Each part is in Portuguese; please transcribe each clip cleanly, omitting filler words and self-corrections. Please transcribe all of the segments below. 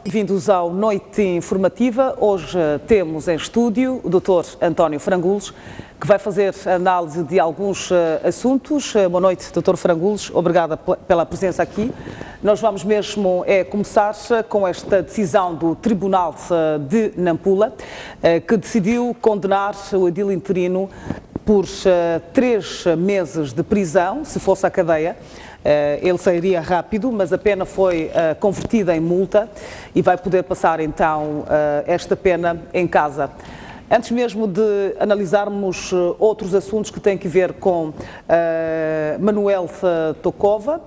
Bem-vindos ao Noite Informativa. Hoje temos em estúdio o Dr. António Frangulos, que vai fazer análise de alguns assuntos. Boa noite, Dr. Frangulos. Obrigada pela presença aqui. Nós vamos mesmo começar com esta decisão do Tribunal de Nampula, que decidiu condenar o edil interino por 3 meses de prisão, se fosse à cadeia. Ele sairia rápido, mas a pena foi convertida em multa e vai poder passar então esta pena em casa. Antes mesmo de analisarmos outros assuntos que têm que ver com Manuel Tokova,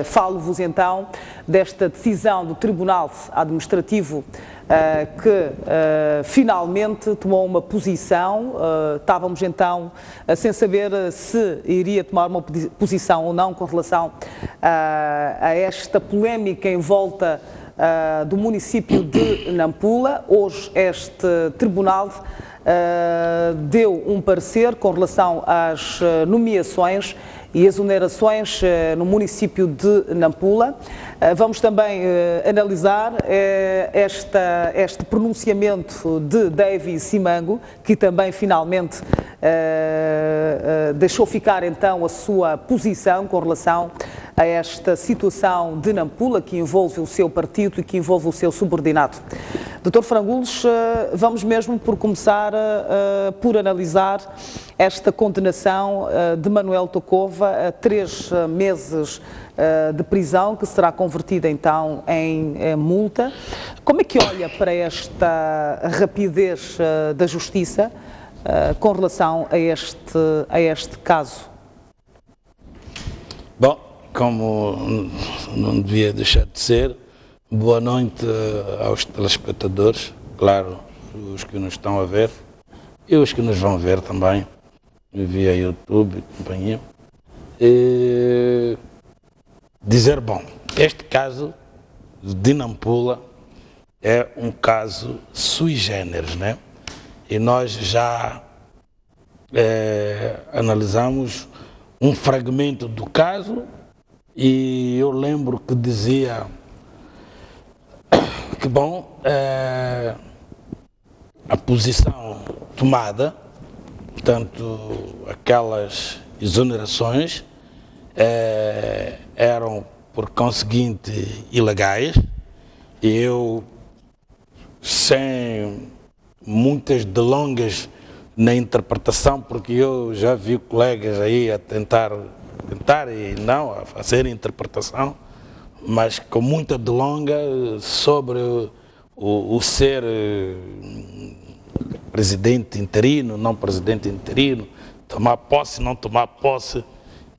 falo-vos então desta decisão do Tribunal Administrativo que finalmente tomou uma posição. Estávamos então sem saber se iria tomar uma posição ou não com relação a esta polémica em volta do município de Nampula. Hoje este tribunal deu um parecer com relação às nomeações e exonerações no município de Nampula. Vamos também analisar este pronunciamento de David Simango, que também finalmente deixou ficar então a sua posição com relação a esta situação de Nampula, que envolve o seu partido e que envolve o seu subordinado. Dr. Frangulos, vamos mesmo por começar por analisar esta condenação de Manuel Tokova a 3 meses de prisão, que será convertida então em multa. Como é que olha para esta rapidez da Justiça com relação a este caso? Bom, como não devia deixar de ser, boa noite aos telespectadores, claro, os que nos estão a ver e os que nos vão ver também via YouTube e companhia. Dizer, bom, este caso de Nampula é um caso sui generis, né? E nós já analisamos um fragmento do caso e eu lembro que dizia que, bom, a posição tomada, portanto, aquelas exonerações eram, por conseguinte, ilegais, e eu, sem muitas delongas na interpretação, porque eu já vi colegas aí a tentar e não a fazer interpretação, mas com muita delonga sobre o ser presidente interino, não presidente interino, tomar posse, não tomar posse.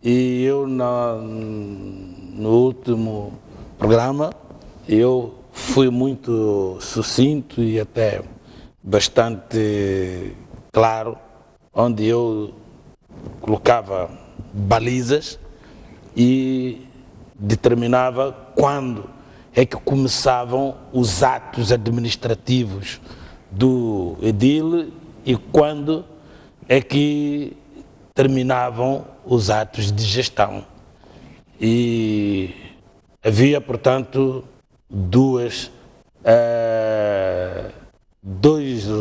E eu, no último programa, eu fui muito sucinto e até bastante claro, onde eu colocava balizas e determinava quando é que começavam os atos administrativos do edil e quando é que terminavam os atos de gestão. E havia, portanto, dois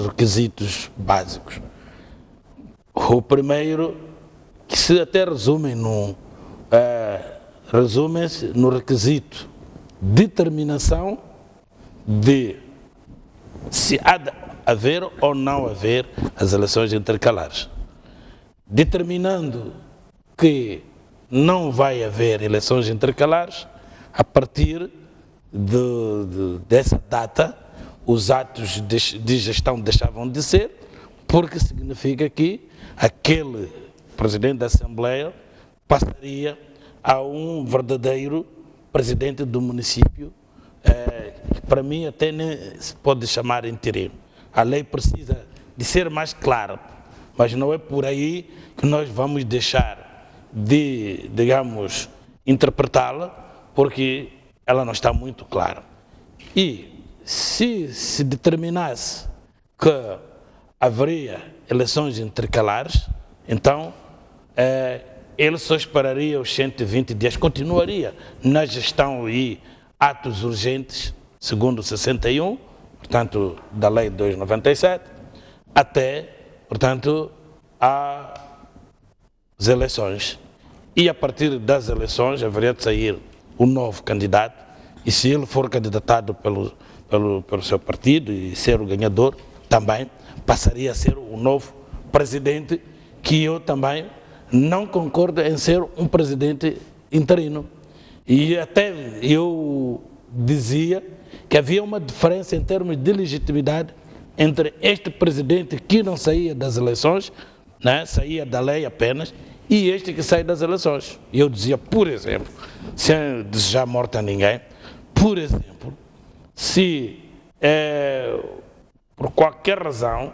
requisitos básicos. O primeiro, que se até resumem-se no requisito de determinação de se há de haver ou não haver as eleições intercalares. Determinando que não vai haver eleições intercalares, a partir dessa data, os atos de gestão deixavam de ser, porque significa que aquele presidente da Assembleia passaria a um verdadeiro presidente do município, que para mim até nem se pode chamar interino. A lei precisa de ser mais clara, mas não é por aí que nós vamos deixar de, digamos, interpretá-la, porque ela não está muito clara. E se determinasse que haveria eleições intercalares, então ele só esperaria os 120 dias, continuaria na gestão e atos urgentes, segundo 61, portanto, da Lei 297, até, portanto, às eleições. E a partir das eleições haveria de sair um novo candidato, e se ele for candidatado pelo seu partido e ser o ganhador, também passaria a ser o novo presidente, que eu também não concordo em ser um presidente interino. E até eu dizia que havia uma diferença em termos de legitimidade entre este presidente que não saía das eleições, né, saía da lei apenas, e este que sai das eleições. E eu dizia, por exemplo, sem desejar morte a ninguém, por exemplo, se por qualquer razão,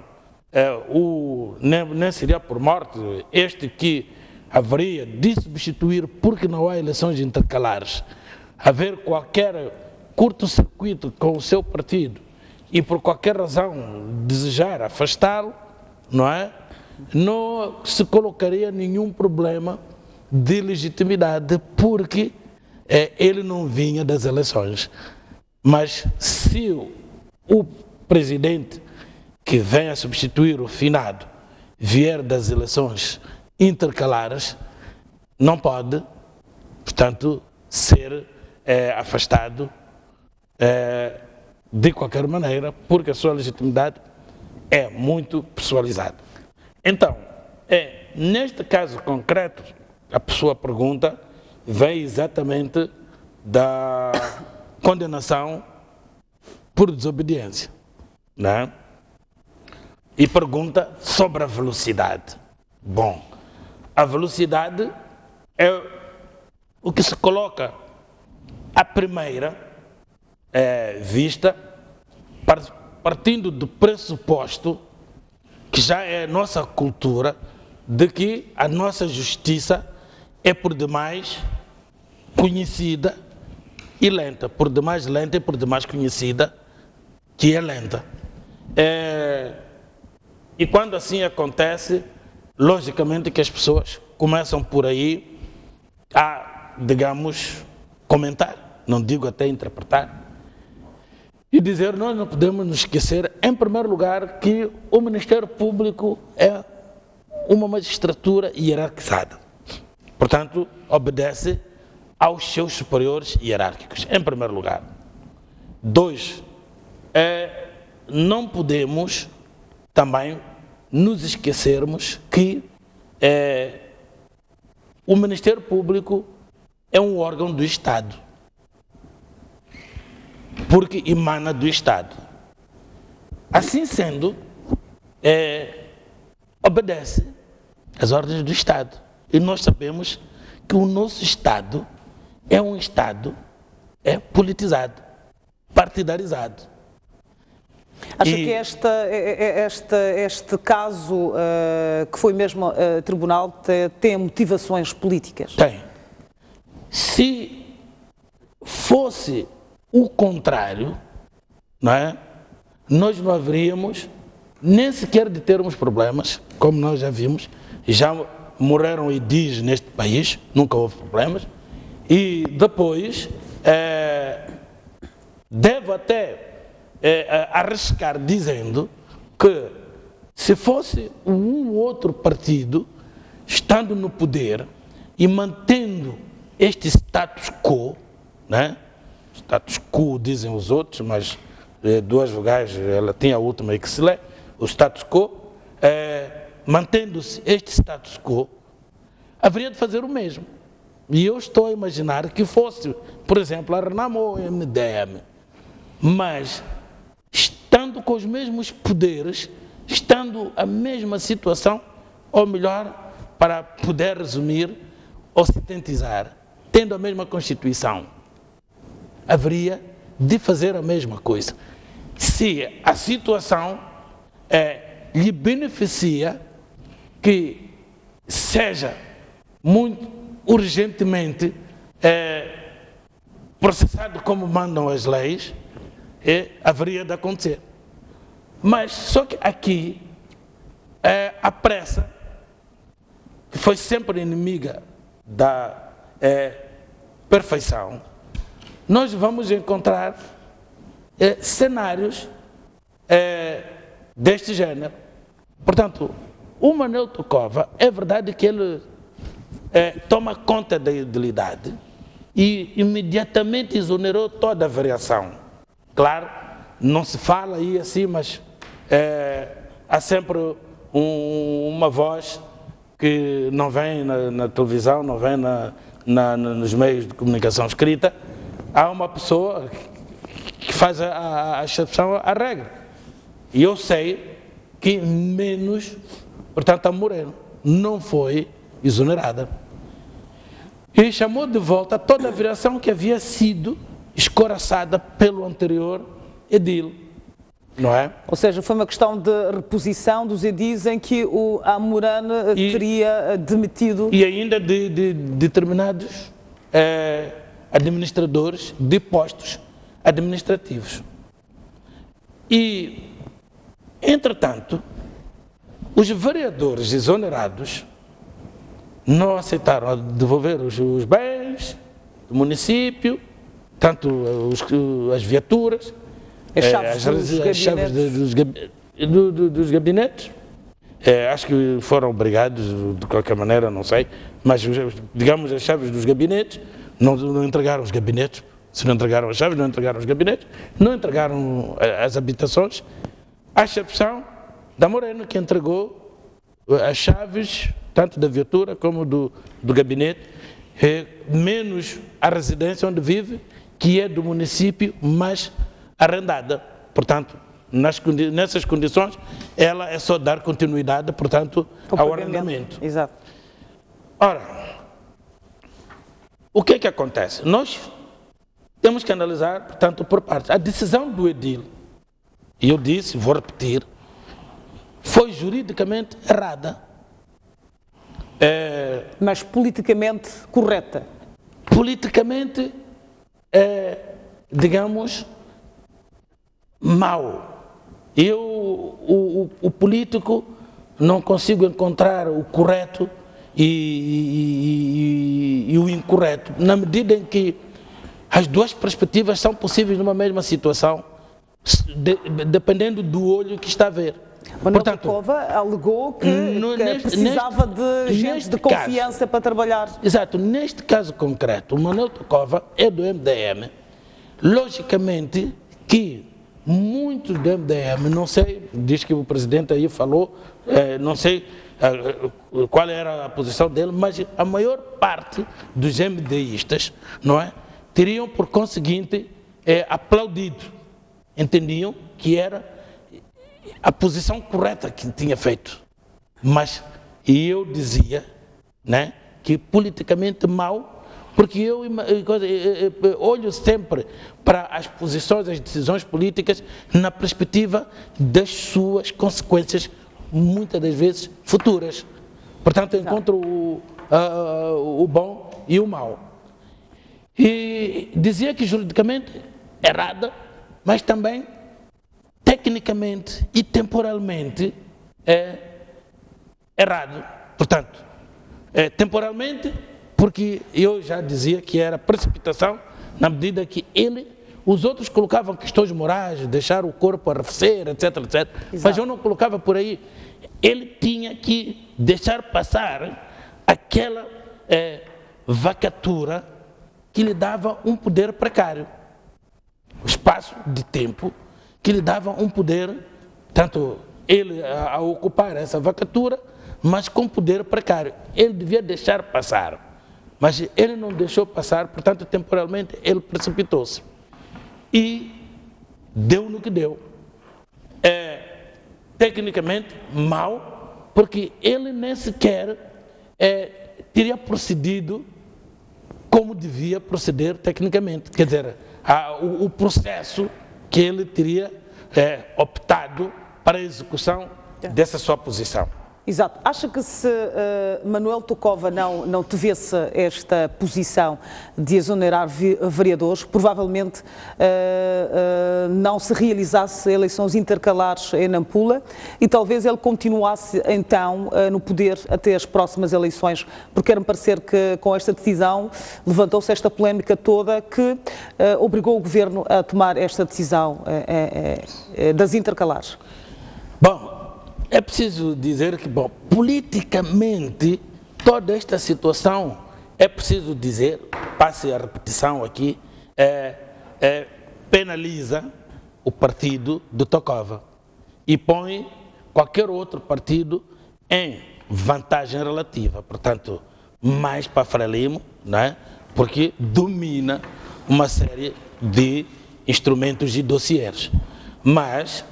nem seria por morte, este que haveria de substituir, porque não há eleições intercalares, haver qualquer curto-circuito com o seu partido e por qualquer razão desejar afastá-lo, não é? Não se colocaria nenhum problema de legitimidade, porque ele não vinha das eleições. Mas se o presidente que vem a substituir o finado vier das eleições intercalares, não pode, portanto, ser afastado de qualquer maneira, porque a sua legitimidade é muito pessoalizada. Então, neste caso concreto, a sua pergunta vem exatamente da condenação por desobediência, né? E pergunta sobre a velocidade. Bom, a velocidade é o que se coloca à primeira vista, partindo do pressuposto que já é nossa cultura, de que a nossa justiça é por demais conhecida e lenta, por demais lenta e por demais conhecida, que é lenta. E quando assim acontece, logicamente que as pessoas começam por aí a, digamos, comentar, não digo até interpretar, e dizer, nós não podemos nos esquecer, em primeiro lugar, que o Ministério Público é uma magistratura hierarquizada. Portanto, obedece aos seus superiores hierárquicos, em primeiro lugar. 2, não podemos também nos esquecermos que o Ministério Público é um órgão do Estado, porque emana do Estado. Assim sendo, obedece às ordens do Estado. E nós sabemos que o nosso Estado é um Estado politizado, partidarizado. Acha que este caso, que foi mesmo tribunal, tem motivações políticas? Tem. Se fosse o contrário, não é? Nós não haveríamos nem sequer de termos problemas, como nós já vimos, já morreram idis neste país, nunca houve problemas, e depois devo até arriscar dizendo que se fosse um outro partido estando no poder e mantendo este status quo, né? Status quo dizem os outros, mas duas vogais, ela tinha a última aí que se lê, o status quo, mantendo-se este status quo, haveria de fazer o mesmo. E eu estou a imaginar que fosse, por exemplo, a Renamo ou o MDM, mas estando com os mesmos poderes, estando a mesma situação, ou melhor, para poder resumir ou sintetizar, tendo a mesma Constituição, haveria de fazer a mesma coisa. Se a situação lhe beneficia que seja muito urgentemente processado como mandam as leis, haveria de acontecer. Mas só que aqui a pressa, que foi sempre inimiga da perfeição, nós vamos encontrar cenários deste género. Portanto, o Manuel Tocova, é verdade que ele toma conta da idilidade e imediatamente exonerou toda a variação. Claro, não se fala aí assim, mas há sempre uma voz que não vem na televisão, não vem nos meios de comunicação escrita. Há uma pessoa que faz a exceção à regra. E eu sei que menos, portanto, a Moreno não foi exonerada. E chamou de volta toda a variação que havia sido escoraçada pelo anterior edil, não é? Ou seja, foi uma questão de reposição dos edis em que o Amorano teria demitido... E ainda de determinados administradores de postos administrativos. E, entretanto, os vereadores exonerados não aceitaram devolver os bens do município, tanto as viaturas, as chaves dos gabinetes. Acho que foram obrigados, de qualquer maneira, não sei, mas, digamos, as chaves dos gabinetes, não entregaram os gabinetes. Se não entregaram as chaves, não entregaram os gabinetes, não entregaram as habitações, à exceção da Moreno, que entregou as chaves, tanto da viatura como do gabinete, menos a residência onde vive, que é do município, mas arrendada. Portanto, nessas condições, ela é só dar continuidade, portanto, ao arrendamento. Exato. Ora, o que é que acontece? Nós temos que analisar, portanto, por partes. A decisão do edil, e eu disse, vou repetir, foi juridicamente errada. Mas politicamente correta? Politicamente, digamos, mau. O político, não consigo encontrar o correto e o incorreto, na medida em que as duas perspectivas são possíveis numa mesma situação, dependendo do olho que está a ver. Manuel Tocova alegou que precisava de gente de confiança para trabalhar. Exato. Neste caso concreto, o Manuel Tocova é do MDM. Logicamente que muitos do MDM, não sei, diz que o presidente aí falou, não sei qual era a posição dele, mas a maior parte dos MDistas, não é, teriam por conseguinte aplaudido, entendiam que era a posição correta que tinha feito, mas eu dizia, né, que politicamente mal, porque eu olho sempre para as posições, as decisões políticas na perspectiva das suas consequências, muitas das vezes futuras. Portanto, eu encontro o bom e o mau. E dizia que juridicamente errada, mas também tecnicamente e temporalmente é errado. Portanto, temporalmente, porque eu já dizia que era precipitação, na medida que os outros colocavam questões morais, deixar o corpo arrefecer, etc, etc. Exato. Mas eu não colocava por aí. Ele tinha que deixar passar aquela vacatura que lhe dava um poder precário. O espaço de tempo que lhe dava um poder, tanto ele a ocupar essa vacatura, mas com poder precário. Ele devia deixar passar, mas ele não deixou passar, portanto, temporalmente, ele precipitou-se. E deu no que deu. Tecnicamente, mal, porque ele nem sequer teria procedido como devia proceder tecnicamente. Quer dizer, o processo que ele teria optado para a execução dessa sua posição. Exato. Acha que se Manuel Tokova não tivesse esta posição de exonerar vereadores, provavelmente não se realizasse eleições intercalares em Nampula e talvez ele continuasse então no poder até as próximas eleições, porque quer-me parecer que com esta decisão levantou-se esta polémica toda que obrigou o governo a tomar esta decisão das intercalares. Bom, é preciso dizer que, bom, politicamente, toda esta situação, é preciso dizer, passe a repetição aqui, penaliza o partido de Tokova e põe qualquer outro partido em vantagem relativa. Portanto, mais para Frelimo, né? Porque domina uma série de instrumentos e dossiês. Mas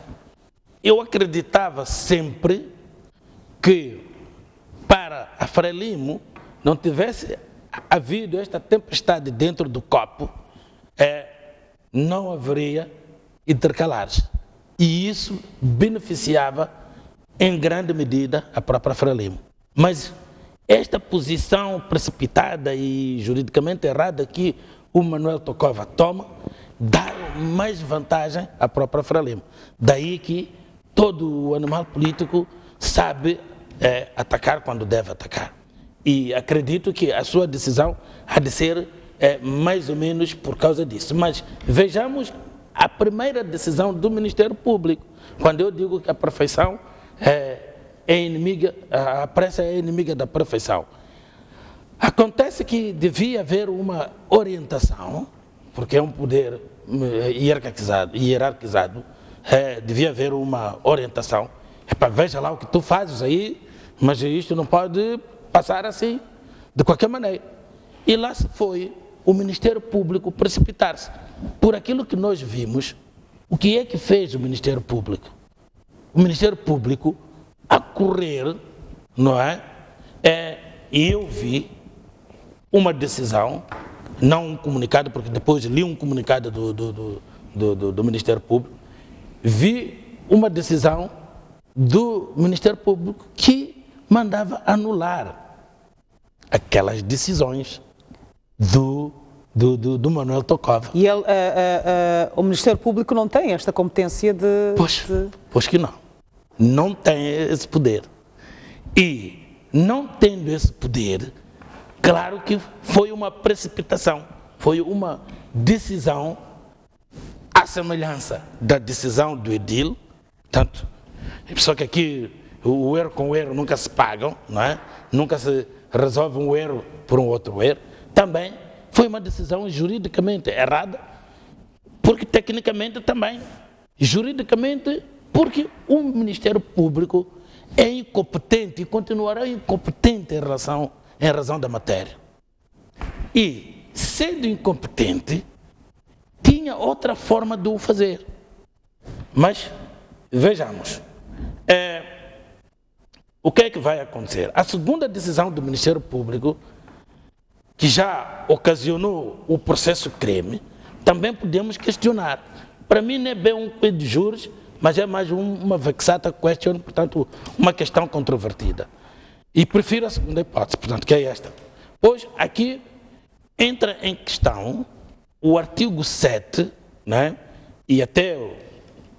eu acreditava sempre que para a Frelimo não tivesse havido esta tempestade dentro do copo, não haveria intercalares. E isso beneficiava em grande medida a própria Frelimo. Mas esta posição precipitada e juridicamente errada que o Manuel Tokova toma dá mais vantagem à própria Frelimo. Daí que todo o animal político sabe atacar quando deve atacar. E acredito que a sua decisão há de ser mais ou menos por causa disso. Mas vejamos a primeira decisão do Ministério Público, quando eu digo que a perfeição é inimiga, a pressa é inimiga da perfeição. Acontece que devia haver uma orientação, porque é um poder hierarquizado, devia haver uma orientação. Veja lá o que tu fazes aí, mas isto não pode passar assim, de qualquer maneira. E lá se foi o Ministério Público precipitar-se. Por aquilo que nós vimos, o que é que fez o Ministério Público? O Ministério Público, a correr, não é? E eu vi uma decisão, não um comunicado, porque depois li um comunicado do Ministério Público, vi uma decisão do Ministério Público que mandava anular aquelas decisões do Manuel Tokova. E ele, o Ministério Público não tem esta competência de... Pois que não. Não tem esse poder. E, não tendo esse poder, claro que foi uma precipitação, foi uma decisão à semelhança da decisão do edil. Tanto, só que aqui o erro com o erro nunca se pagam, não é? Nunca se resolve um erro por um outro erro. Também foi uma decisão juridicamente errada, porque tecnicamente também, juridicamente, porque o Ministério Público é incompetente e continuará incompetente em razão da matéria. E, sendo incompetente, tinha outra forma de o fazer. Mas, vejamos, o que é que vai acontecer? A segunda decisão do Ministério Público, que já ocasionou o processo crime, também podemos questionar. Para mim não é bem um pedido de juros, mas é mais uma vexata question, portanto, uma questão controvertida. E prefiro a segunda hipótese, portanto, que é esta. Pois aqui entra em questão o artigo 7, né, e até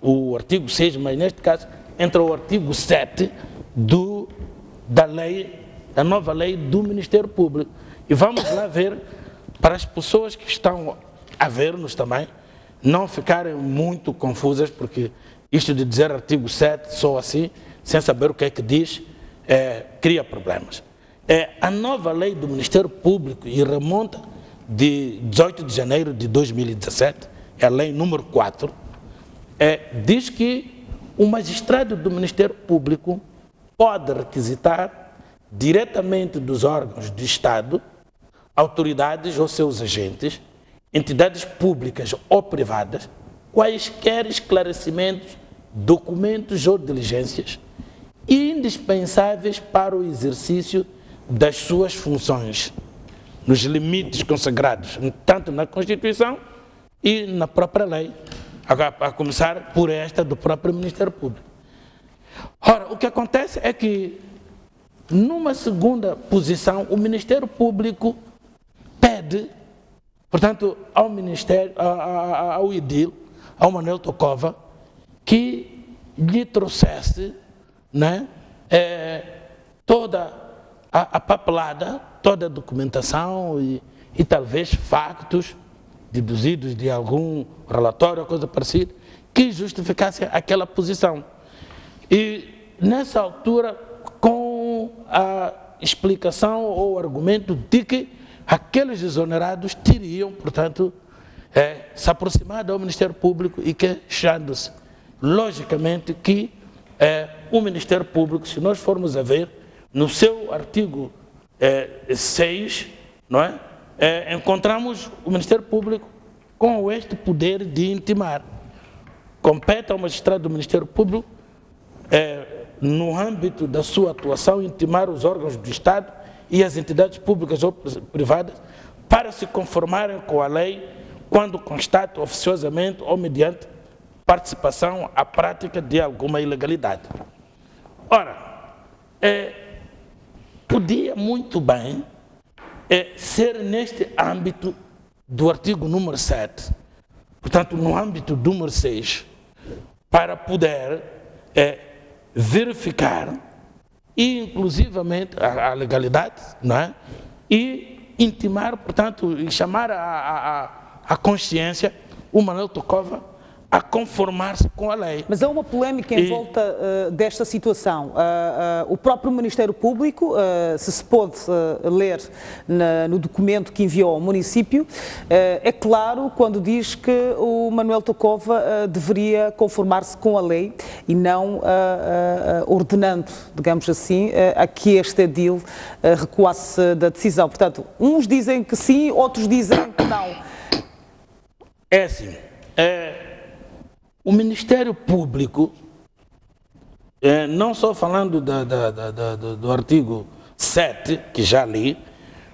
o artigo 6, mas neste caso entra o artigo 7 da nova lei do Ministério Público. E vamos lá ver, para as pessoas que estão a ver-nos também, não ficarem muito confusas, porque isto de dizer artigo 7 só assim, sem saber o que é que diz, cria problemas. A nova lei do Ministério Público, e remonta de 18 de janeiro de 2017, é a lei número 4, diz que o magistrado do Ministério Público pode requisitar diretamente dos órgãos do Estado, autoridades ou seus agentes, entidades públicas ou privadas, quaisquer esclarecimentos, documentos ou diligências indispensáveis para o exercício das suas funções, nos limites consagrados, tanto na Constituição e na própria lei, a começar por esta do próprio Ministério Público. Ora, o que acontece é que numa segunda posição, o Ministério Público pede, portanto, ao Ministério, ao IDIL, ao Manuel Tokova, que lhe trouxesse, né, toda a papelada, toda a documentação e talvez factos deduzidos de algum relatório ou coisa parecida, que justificasse aquela posição. E, nessa altura, com a explicação ou argumento de que aqueles exonerados teriam, portanto, se aproximado ao Ministério Público e queixando-se. Logicamente que o Ministério Público, se nós formos a ver, no seu artigo 6, não é? Encontramos o Ministério Público com este poder de intimar. Compete ao magistrado do Ministério Público, no âmbito da sua atuação, intimar os órgãos do Estado e as entidades públicas ou privadas para se conformarem com a lei quando constatam oficiosamente ou mediante participação à prática de alguma ilegalidade. Ora, podia muito bem ser neste âmbito do artigo número 7, portanto, no âmbito do número 6, para poder verificar, e inclusivamente a legalidade, não é? E intimar, portanto, e chamar a consciência o Manuel Tokova a conformar-se com a lei. Mas há uma polémica em volta desta situação. O próprio Ministério Público, se pôde ler no documento que enviou ao município, é claro quando diz que o Manuel Tokova deveria conformar-se com a lei e não ordenando, digamos assim, a que este edil recuasse da decisão. Portanto, uns dizem que sim, outros dizem que não. É assim, o Ministério Público, não só falando do artigo 7, que já li,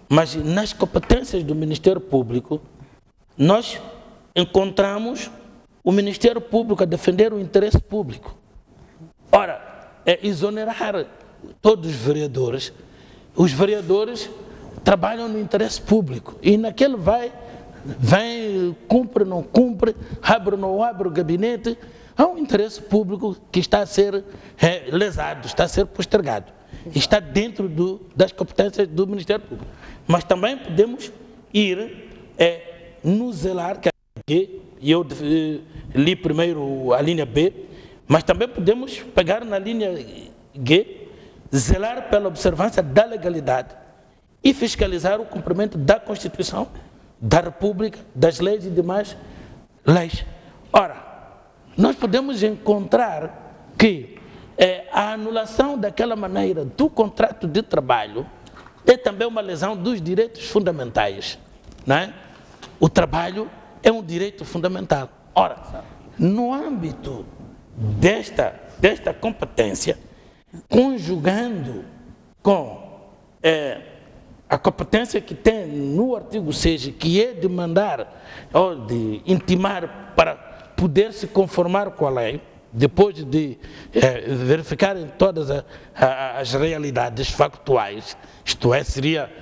mas nas competências do Ministério Público, nós encontramos o Ministério Público a defender o interesse público. Ora, exonerar todos os vereadores trabalham no interesse público e naquele vem, cumpre, não cumpre, abre ou não abre o gabinete, há um interesse público que está a ser lesado, está a ser postergado. Está dentro das competências do Ministério Público. Mas também podemos ir no zelar, que é G, e eu li primeiro a linha B, mas também podemos pegar na linha G, zelar pela observância da legalidade e fiscalizar o cumprimento da Constituição, da República, das leis e demais leis. Ora, nós podemos encontrar que a anulação daquela maneira do contrato de trabalho é também uma lesão dos direitos fundamentais, não é? O trabalho é um direito fundamental. Ora, no âmbito desta competência, conjugando com a competência que tem no artigo 6, que é de mandar ou de intimar para poder se conformar com a lei, depois de verificarem todas as realidades factuais, isto é, seria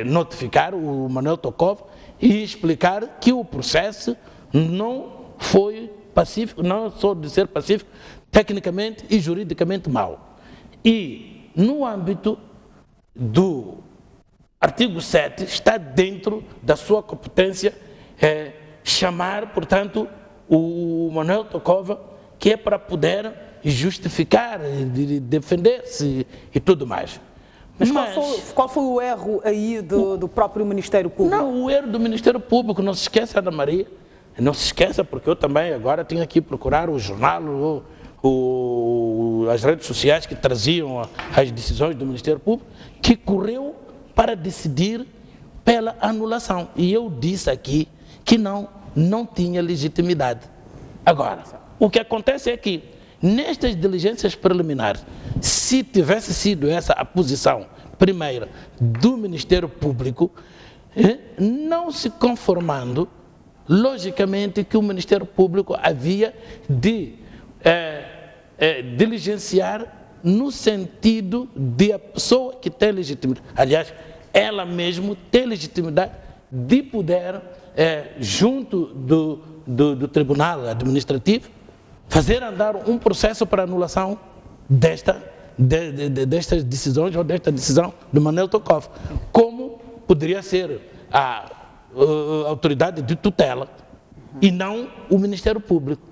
notificar o Manuel Tokova e explicar que o processo não foi pacífico, não só de ser pacífico, tecnicamente e juridicamente mau. E no âmbito do artigo 7, está dentro da sua competência chamar, portanto, o Manuel Tokova, que é para poder justificar, defender-se e tudo mais. Mas qual foi o erro aí do próprio Ministério Público? Não, o erro do Ministério Público, não se esqueça, Ana Maria, não se esqueça, porque eu também agora tenho aqui procurar o jornal, as redes sociais que traziam as decisões do Ministério Público, que correu para decidir pela anulação. E eu disse aqui que não tinha legitimidade. Agora, o que acontece é que, nestas diligências preliminares, se tivesse sido essa a posição primeira do Ministério Público, não se conformando, logicamente que o Ministério Público havia de diligenciar no sentido de a pessoa que tem legitimidade, aliás, ela mesma tem legitimidade de poder, junto do Tribunal Administrativo, fazer andar um processo para anulação destas decisões ou desta decisão do Manuel Tokov, como poderia ser a autoridade de tutela e não o Ministério Público.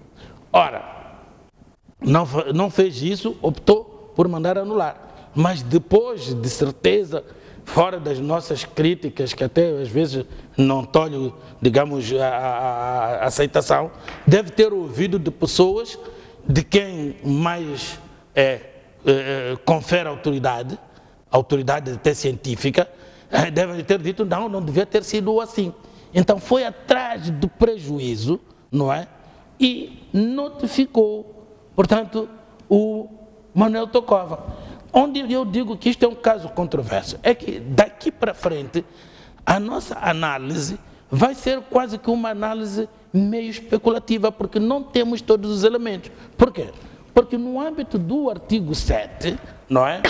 Ora, não fez isso, optou por mandar anular, mas depois, de certeza, fora das nossas críticas, que até às vezes não tolho, digamos, a aceitação, deve ter ouvido de pessoas de quem mais confere autoridade até científica, devem ter dito, não devia ter sido assim. Então foi atrás do prejuízo, não é? E notificou, portanto, o Manuel Tokov. Onde eu digo que isto é um caso controverso, é que daqui para frente a nossa análise vai ser quase que uma análise meio especulativa, porque não temos todos os elementos. Por quê? Porque no âmbito do artigo 7, não é?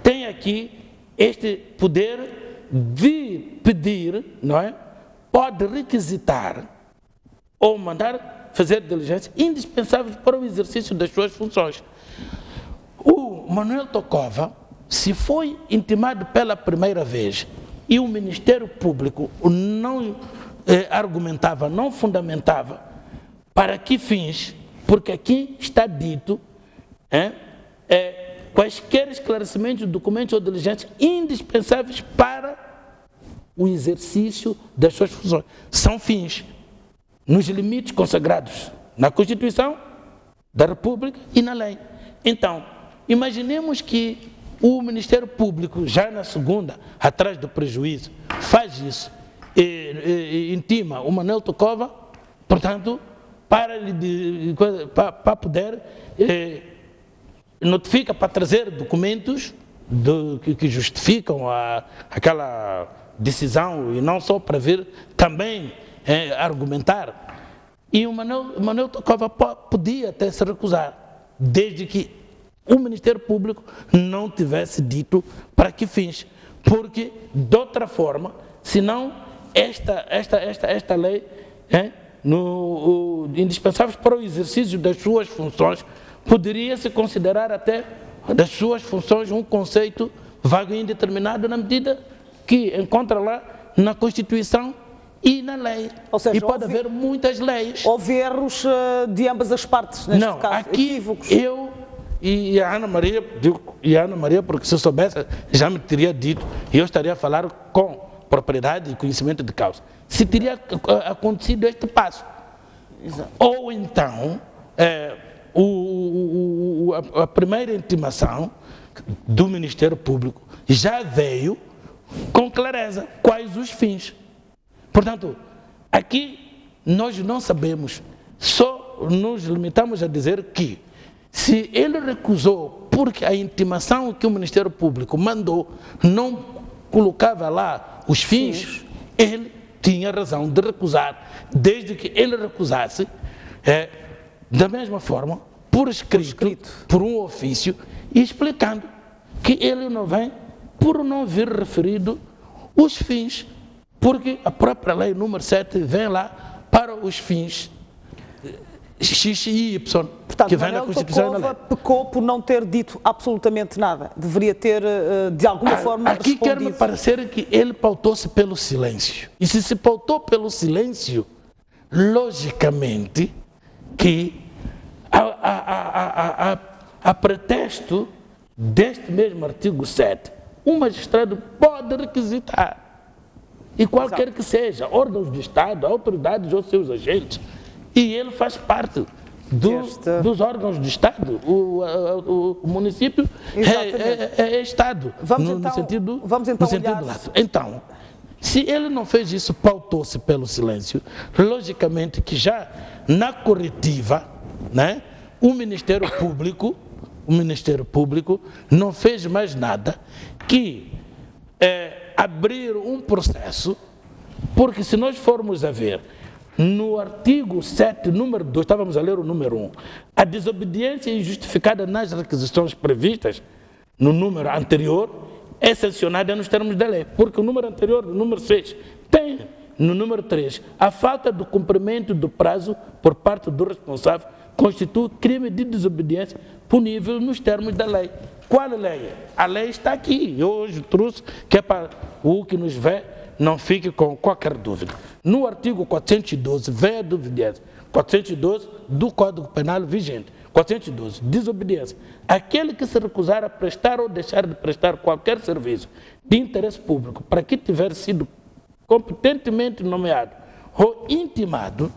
Tem aqui este poder de pedir, não é? Pode requisitar ou mandar fazer diligências indispensáveis para o exercício das suas funções. O Manuel Tokov, se foi intimado pela primeira vez e o Ministério Público não argumentava, não fundamentava, para que fins? Porque aqui está dito quaisquer esclarecimentos, documentos ou diligências indispensáveis para o exercício das suas funções. São fins nos limites consagrados na Constituição da República e na lei. Então, imaginemos que o Ministério Público, já na segunda, atrás do prejuízo, faz isso, intima o Manuel Tokov, portanto, para poder, notifica para trazer documentos que justificam aquela decisão, e não só para vir também argumentar. E o Manuel Tokov podia até se recusar, desde que o Ministério Público não tivesse dito para que fins, porque de outra forma, senão esta lei, indispensáveis para o exercício das suas funções, poderia se considerar até das suas funções um conceito vago e indeterminado, na medida que encontra lá na Constituição e na lei. Ou seja, e pode haver muitas leis. Houve erros de ambas as partes, neste não, caso, aqui equívocos. Eu e a Ana Maria, digo, e a Ana Maria, porque se eu soubesse, já me teria dito, e eu estaria a falar com propriedade e conhecimento de causa, se teria acontecido este passo. Exato. Ou então, a primeira intimação do Ministério Público já veio com clareza quais os fins. Portanto, aqui nós não sabemos, só nos limitamos a dizer que se ele recusou porque a intimação que o Ministério Público mandou não colocava lá os fins, ele tinha razão de recusar, desde que ele recusasse, da mesma forma, por escrito, por um ofício, e explicando que ele não vem por não vir referido os fins, porque a própria lei número 7 vem lá para os fins X e Y, portanto, que vem na Constituição e na lei. Pecou por não ter dito absolutamente nada. Deveria ter, de alguma forma, aqui respondido. Aqui quer-me parecer que ele pautou-se pelo silêncio. E se pautou pelo silêncio, logicamente que a pretexto deste mesmo artigo 7, um magistrado pode requisitar, e qualquer que seja, órgãos de Estado, autoridades ou seus agentes, e ele faz parte dos órgãos do Estado. O município é Estado, no sentido lato. Então, se ele não fez isso, pautou-se pelo silêncio, logicamente que já na corretiva, né, o Ministério Público não fez mais nada que abrir um processo, porque se nós formos a ver No artigo 7, número 2, estávamos a ler o número 1, a desobediência injustificada nas requisições previstas no número anterior é sancionada nos termos da lei, porque o número anterior, o número 6, tem no número 3, a falta do cumprimento do prazo por parte do responsável constitui crime de desobediência punível nos termos da lei. Qual lei? A lei está aqui, eu hoje trouxe, que é para o que nos vê não fique com qualquer dúvida. No artigo 412, vem a desobediência, 412 do Código Penal vigente, 412, desobediência. Aquele que se recusar a prestar ou deixar de prestar qualquer serviço de interesse público para que tiver sido competentemente nomeado ou intimado,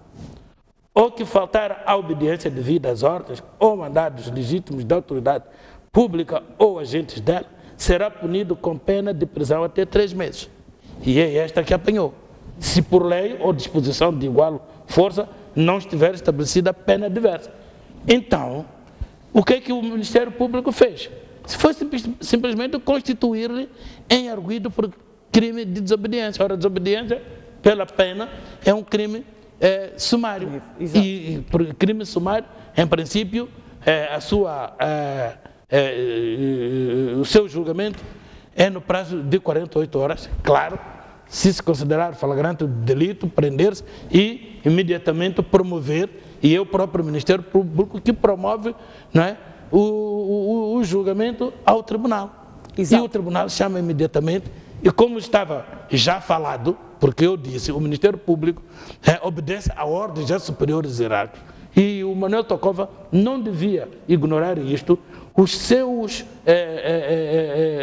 ou que faltar à obediência devida às ordens ou mandados legítimos da autoridade pública ou agentes dela, será punido com pena de prisão até 3 meses. E é esta que apanhou. Se por lei ou disposição de igual força não estiver estabelecida pena diversa. Então, o que é que o Ministério Público fez? Foi simplesmente constituir-lhe em arguido por crime de desobediência. Ora, desobediência pela pena é um crime sumário. Exato. E por crime sumário, em princípio, o seu julgamento é no prazo de 48 horas, claro, se considerar flagrante delito, prender-se e imediatamente promover, e é o próprio Ministério Público que promove, não é, o julgamento ao tribunal. Exato. E o tribunal chama imediatamente, e como estava já falado, porque eu disse, o Ministério Público obedece a ordens já superiores hierárquicos, e o Manuel Tocova não devia ignorar isto. Os seus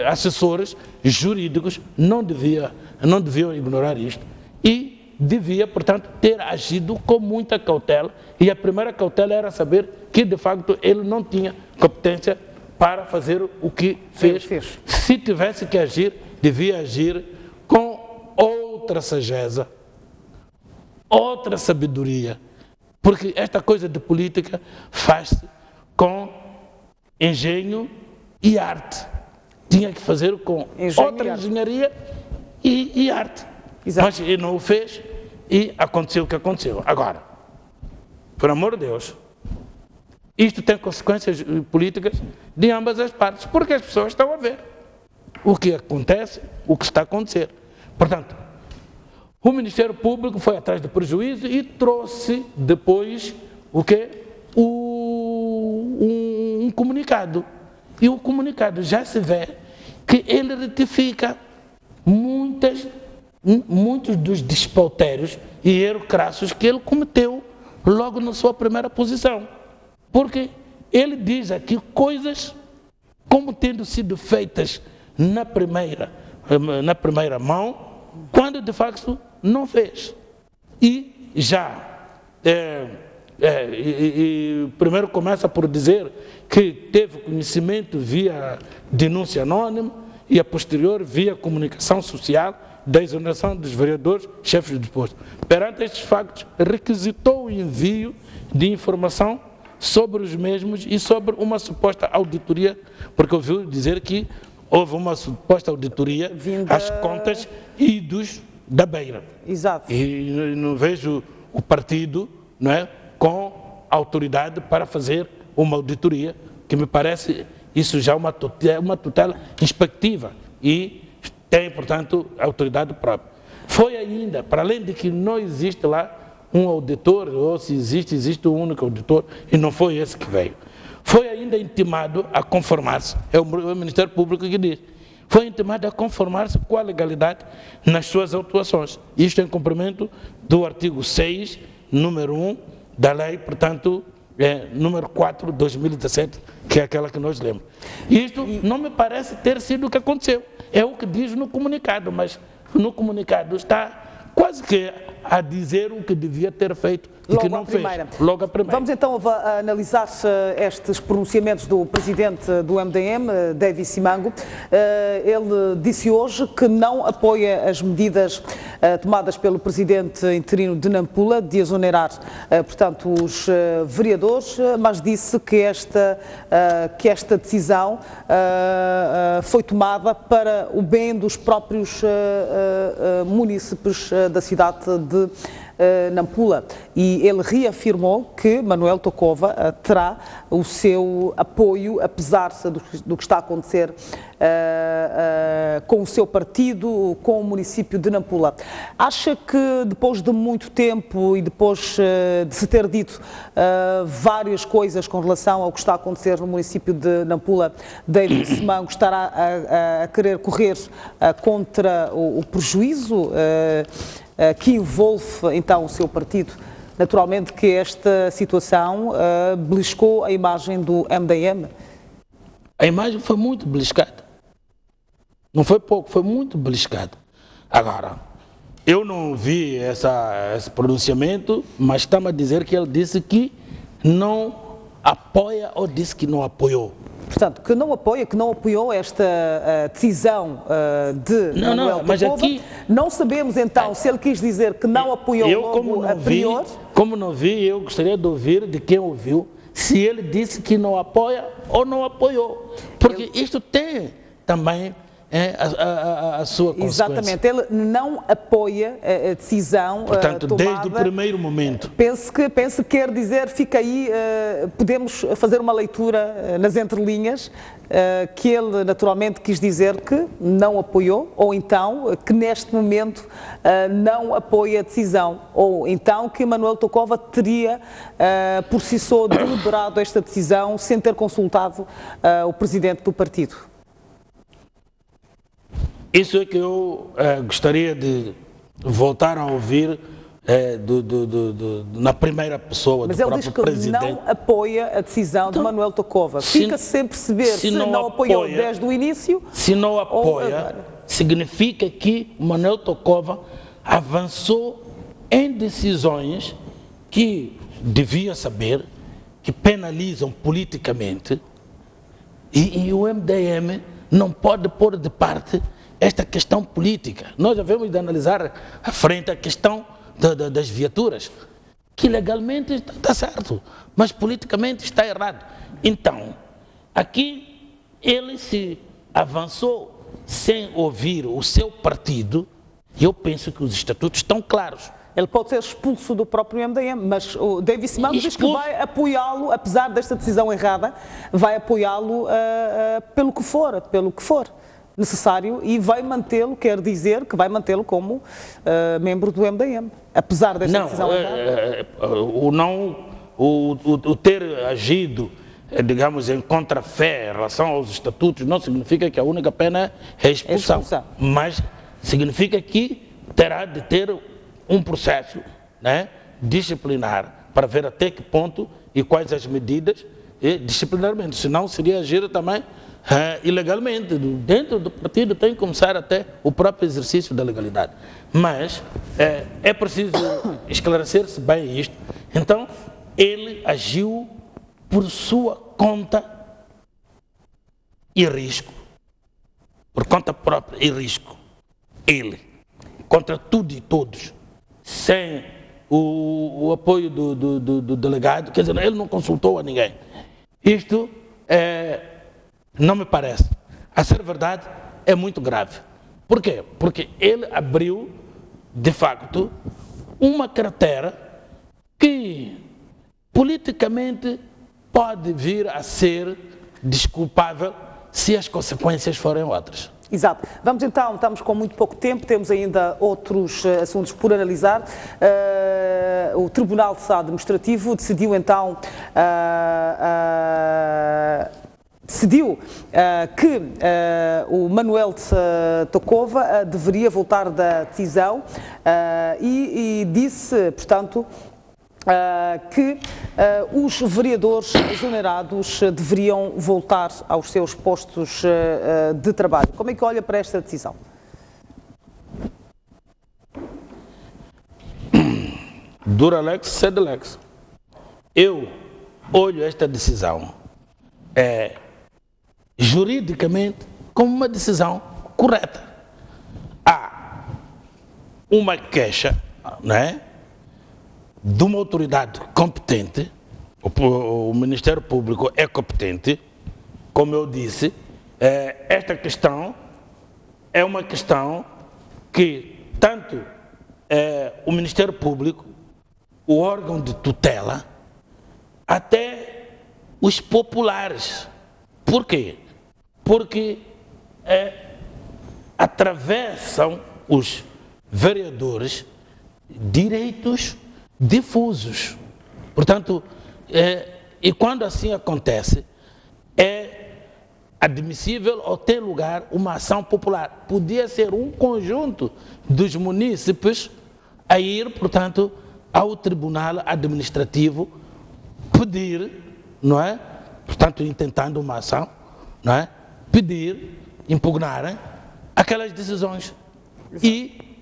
assessores jurídicos não deviam ignorar isto e devia, portanto, ter agido com muita cautela, e a primeira cautela era saber que, de facto, ele não tinha competência para fazer o que fez. Se tivesse que agir, devia agir com outra sageza, outra sabedoria, porque esta coisa de política faz-se com engenho e arte. Tinha que fazer com outra engenharia e arte. Exato. Mas ele não o fez e aconteceu o que aconteceu. Agora, por amor de Deus, isto tem consequências políticas de ambas as partes, porque as pessoas estão a ver o que acontece, o que está a acontecer. Portanto, o Ministério Público foi atrás do prejuízo e trouxe depois o quê? Um comunicado. E o comunicado já se vê que ele retifica muitos dos despautérios e erros crassos que ele cometeu logo na sua primeira posição. Porque ele diz aqui coisas como tendo sido feitas na primeira mão, quando de facto não fez. E já primeiro começa por dizer que teve conhecimento via denúncia anônima e a posterior via comunicação social da exoneração dos vereadores chefes de posto. Perante estes factos, requisitou o envio de informação sobre os mesmos e sobre uma suposta auditoria, porque ouviu dizer que houve uma suposta auditoria às contas e dos da Beira. Exato. E não vejo o partido, não é, com autoridade para fazer uma auditoria, que me parece isso já uma tutela inspectiva e tem, portanto, autoridade própria. Foi ainda, para além de que não existe lá um auditor, ou se existe um único auditor, e não foi esse que veio. Foi ainda intimado a conformar-se, é o Ministério Público que diz, foi intimado a conformar-se com a legalidade nas suas atuações. Isto em cumprimento do artigo 6, número 1, da lei, portanto, número 4, 2017, que é aquela que nós lemos. Isto não me parece ter sido o que aconteceu. É o que diz no comunicado, mas no comunicado está quase que a dizer o que devia ter feito e que não fez. Logo a primeira. Vamos então analisar estes pronunciamentos do presidente do MDM, David Simango. Ele disse hoje que não apoia as medidas tomadas pelo presidente interino de Nampula de exonerar, portanto, os vereadores, mas disse que esta decisão foi tomada para o bem dos próprios munícipes da cidade de Nampula. E ele reafirmou que Manuel Tokova terá o seu apoio, apesar do que está a acontecer com o seu partido, com o município de Nampula. Acha que depois de muito tempo e depois de se ter dito várias coisas com relação ao que está a acontecer no município de Nampula, David Semango estará a querer correr contra o prejuízo que envolve então o seu partido? Naturalmente que esta situação beliscou a imagem do MDM. A imagem foi muito beliscada. Não foi pouco, foi muito beliscada. Agora, eu não vi esse pronunciamento, mas está-me a dizer que ele disse que não apoia ou disse que não apoiou. Portanto, que não apoiou esta decisão de Manuel Tokova. Não sabemos então se ele quis dizer que não apoiou logo a priori. Como não vi, eu gostaria de ouvir de quem ouviu, se ele disse que não apoia ou não apoiou. Porque isto tem também a sua consequência. Exatamente, ele não apoia a decisão portanto, tomada. desde o primeiro momento. Penso que quer dizer, fica aí, podemos fazer uma leitura nas entrelinhas, que ele naturalmente quis dizer que não apoiou, ou então que neste momento não apoia a decisão, ou então que Manuel Tokova teria por si só deliberado esta decisão sem ter consultado o presidente do partido. Isso é que eu gostaria de voltar a ouvir na primeira pessoa do próprio presidente. Mas ele diz que não apoia a decisão de Manuel Tokova. Fica-se sem perceber se não apoiou desde o início. Se não apoia, significa que Manuel Tokova avançou em decisões que devia saber, que penalizam politicamente, e o MDM não pode pôr de parte esta questão política. Nós devemos de analisar à frente a questão das viaturas, que legalmente está certo, mas politicamente está errado. Então, aqui ele se avançou sem ouvir o seu partido, e eu penso que os estatutos estão claros. Ele pode ser expulso do próprio MDM, mas o David Semango diz que vai apoiá-lo, apesar desta decisão errada, vai apoiá-lo pelo que for necessário, e vai mantê-lo, quer dizer que vai mantê-lo como membro do MDM, apesar desta decisão errada. O ter agido, digamos, em contrafé em relação aos estatutos não significa que a única pena é a expulsão. Mas significa que terá de ter um processo, né, disciplinar para ver até que ponto e quais as medidas disciplinarmente, senão seria agir também ilegalmente. Dentro do partido tem que começar até o próprio exercício da legalidade. Mas é preciso esclarecer-se bem isto. Então, ele agiu por sua conta e risco. Por conta própria e risco. Ele, contra tudo e todos, sem o apoio do delegado, quer dizer, ele não consultou a ninguém. Isto não me parece. A ser verdade, é muito grave. Por quê? Porque ele abriu, de facto, uma carteira que politicamente pode vir a ser desculpável se as consequências forem outras. Exato. Vamos então, estamos com muito pouco tempo, temos ainda outros assuntos por analisar. O Tribunal Administrativo decidiu então que o Manuel Tokova deveria voltar da decisão e disse, portanto, que os vereadores exonerados deveriam voltar aos seus postos de trabalho. Como é que olha para esta decisão? Dura lex, sed lex. Eu olho esta decisão juridicamente como uma decisão correta. Há uma queixa, não é, de uma autoridade competente, o Ministério Público é competente, como eu disse, esta questão é uma questão que tanto o Ministério Público, o órgão de tutela, até os populares. Por quê? Porque atravessam os vereadores direitos difusos. Portanto, e quando assim acontece, é admissível ou tem lugar uma ação popular. Podia ser um conjunto dos munícipes a ir, portanto, ao Tribunal Administrativo pedir, não é? Portanto, intentando uma ação, não é? Pedir, impugnarem aquelas decisões. Exato. E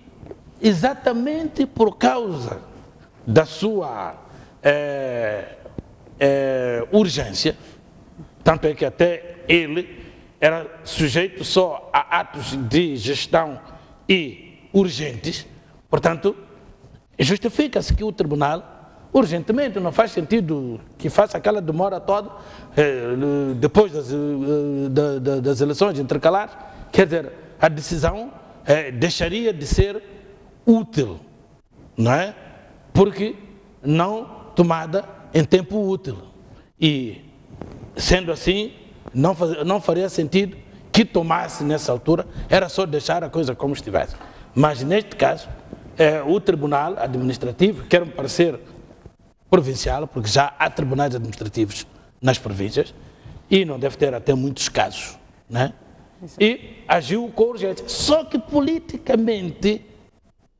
exatamente por causa da sua urgência, tanto é que até ele era sujeito só a atos de gestão e urgentes, portanto, justifica-se que o tribunal, urgentemente, não faz sentido que faça aquela demora toda depois das eleições intercalares, quer dizer, a decisão deixaria de ser útil, não é? Porque não tomada em tempo útil. E, sendo assim, não faria sentido que tomasse nessa altura, era só deixar a coisa como estivesse. Mas, neste caso, o Tribunal Administrativo, quer um parecer provincial, porque já há tribunais administrativos nas províncias, e não deve ter até muitos casos, né? E agiu com urgência. Só que politicamente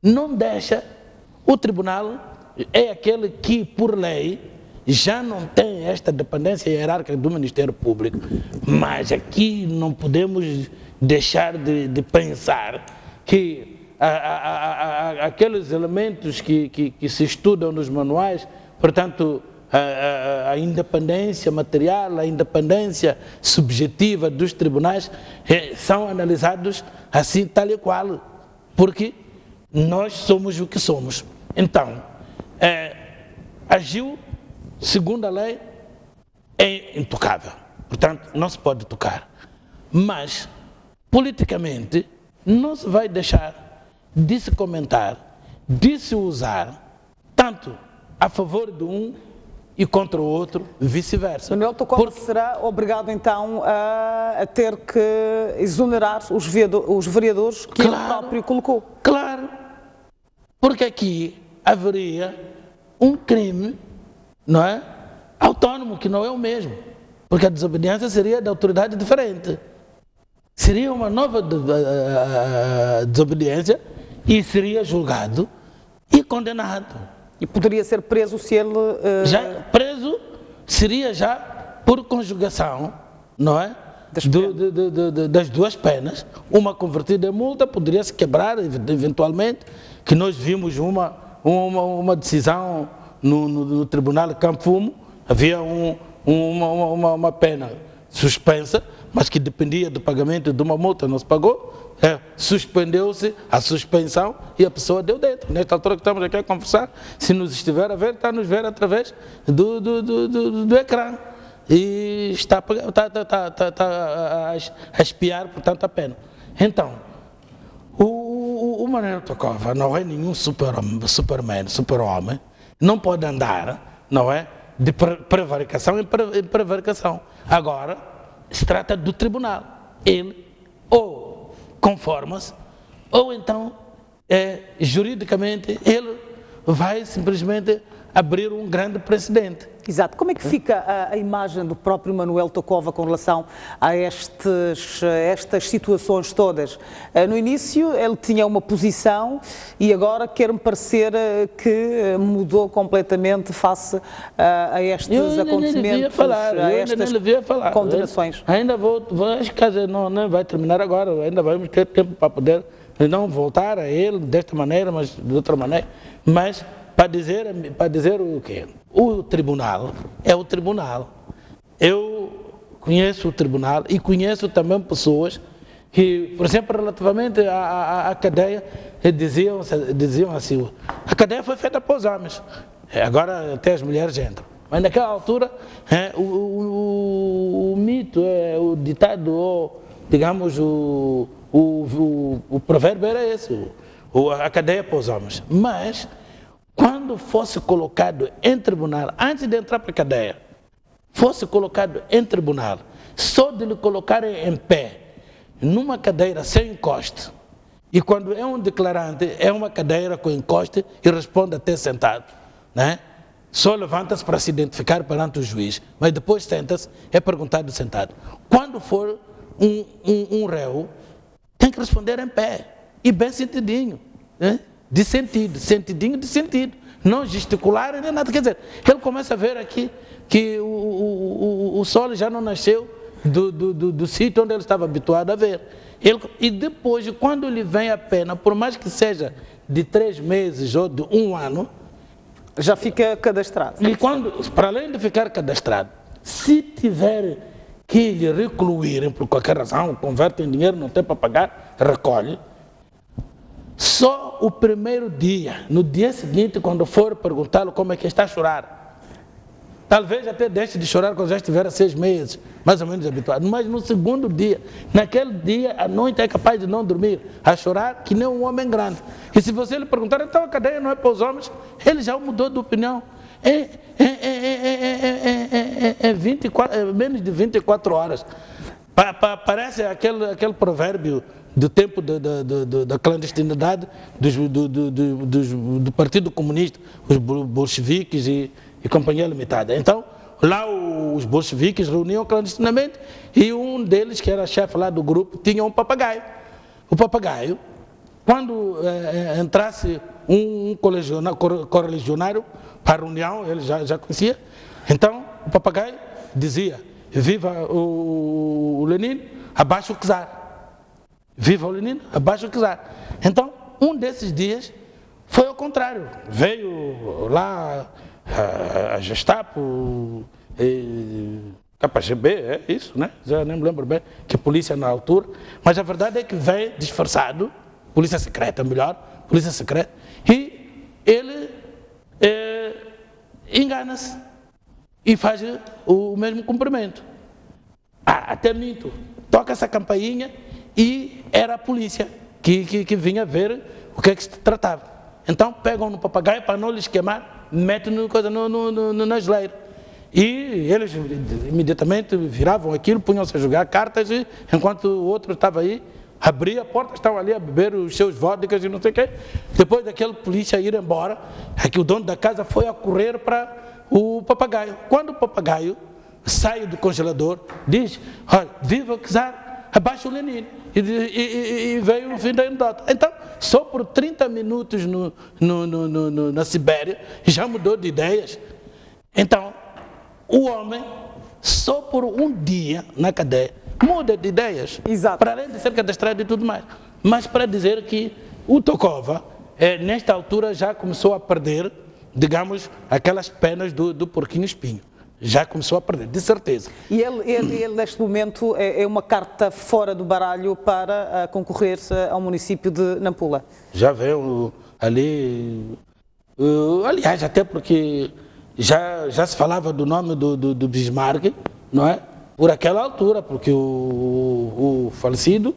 não deixa, o tribunal é aquele que, por lei, já não tem esta dependência hierárquica do Ministério Público, mas aqui não podemos deixar de pensar que aqueles elementos que se estudam nos manuais, portanto, a independência material, a independência subjetiva dos tribunais, são analisados assim, tal e qual, porque nós somos o que somos. Então, agiu segundo a lei, é intocável. Portanto, não se pode tocar. Mas, politicamente, não se vai deixar de se comentar, de se usar, tanto a favor de um e contra o outro, vice-versa. Manuel Tocova será obrigado, então, a ter que exonerar os vereadores que ele próprio colocou. Claro, porque aqui haveria um crime, não é? Autônomo, que não é o mesmo, porque a desobediência seria de autoridade diferente. Seria uma nova desobediência e seria julgado e condenado. E poderia ser preso se ele... Já preso seria já por conjugação, não é? Das duas penas, uma convertida em multa, poderia se quebrar eventualmente, que nós vimos uma decisão no Tribunal de Campo Fumo, havia uma pena suspensa, mas que dependia do pagamento de uma multa, não se pagou, suspendeu-se a suspensão e a pessoa deu dentro. Nesta altura que estamos aqui a conversar, se nos estiver a ver, está a nos ver através do ecrã e está a espiar, portanto, a pena. Então, o Manuel Tocova não é nenhum superman, super-homem, não pode andar, não é, de prevaricação em prevaricação. Agora, se trata do tribunal. Ele ou conforma-se, ou então, juridicamente, ele vai simplesmente abrir um grande precedente. Exato. Como é que fica a imagem do próprio Manuel Tocova com relação a estas situações todas? No início ele tinha uma posição e agora quer-me parecer que mudou completamente face a estes acontecimentos, a estas condenações. Ainda acho que não vai terminar agora, ainda vamos ter tempo para poder não voltar a ele desta maneira, mas de outra maneira, mas para dizer o quê? O tribunal é o tribunal. Eu conheço o tribunal e conheço também pessoas que, por exemplo, relativamente à cadeia, diziam assim, a cadeia foi feita para os homens, agora até as mulheres entram. Mas naquela altura, o mito, o ditado, ou, digamos, o provérbio era esse. a cadeia para os homens. Mas, quando fosse colocado em tribunal, antes de entrar para a cadeia, fosse colocado em tribunal, só de lhe colocarem em pé, numa cadeira sem encoste, e quando é um declarante, é uma cadeira com encoste e responde até sentado, né? Só levanta-se para se identificar perante o juiz, mas depois senta-se, é perguntado sentado. Quando for um réu, tem que responder em pé, e bem sentidinho, né? De sentido, sentidinho de sentido, não gesticular nem nada. Quer dizer, ele começa a ver aqui que o sol já não nasceu do sítio onde ele estava habituado a ver. E depois, quando lhe vem a pena, por mais que seja de 3 meses ou de 1 ano, já fica cadastrado. E quando, para além de ficar cadastrado, se tiver que lhe recluírem por qualquer razão, converte em dinheiro, não tem para pagar, recolhe. Só o primeiro dia, no dia seguinte, quando for perguntá-lo como é que está a chorar, talvez até deixe de chorar quando já estiver a 6 meses, mais ou menos habituado, mas no segundo dia, naquele dia, à noite é capaz de não dormir, a chorar que nem um homem grande. E se você lhe perguntar, então a cadeia não é para os homens, ele já mudou de opinião. Menos de 24 horas. Parece aquele provérbio do tempo da clandestinidade do Partido Comunista, os bolcheviques e Companhia Limitada. Então, lá os bolcheviques reuniam clandestinamente e um deles, que era chefe lá do grupo, tinha um papagaio. O papagaio, quando entrasse um correligionário para a reunião, ele já conhecia, então o papagaio dizia: viva o Lenin, abaixo o czar. Viva o Lenin, abaixo o czar. Então, um desses dias foi ao contrário. Veio lá a Gestapo, KGB, é isso, né? Já nem me lembro bem, que polícia na altura. Mas a verdade é que veio disfarçado, polícia secreta, melhor, polícia secreta, e ele engana-se e faz o mesmo cumprimento. Até minto, toca essa campainha e era a polícia que vinha ver o que é que se tratava. Então pegam no papagaio para não lhes queimar, metem na geleira. E eles imediatamente viravam aquilo, punham-se a jogar cartas, e enquanto o outro estava aí, abria a porta, estavam ali a beber os seus vodkas e não sei o quê. Depois daquele polícia ir embora, é que o dono da casa foi a correr para o papagaio. Quando o papagaio sai do congelador, diz: olha, viva o czar, abaixo o Lenin. E veio o fim da anedota. Então, só por 30 minutos na Sibéria, já mudou de ideias. Então, o homem, só por um dia na cadeia, muda de ideias. Exato. Para além de ser cadastrado e tudo mais. Mas para dizer que o Tokova, nesta altura, já começou a perder, digamos, aquelas penas do porquinho espinho. Já começou a perder, de certeza. E ele neste momento, é uma carta fora do baralho para concorrer ao município de Nampula? Já veio ali, aliás, até porque já se falava do nome do Bismarck, não é? Por aquela altura, porque o falecido,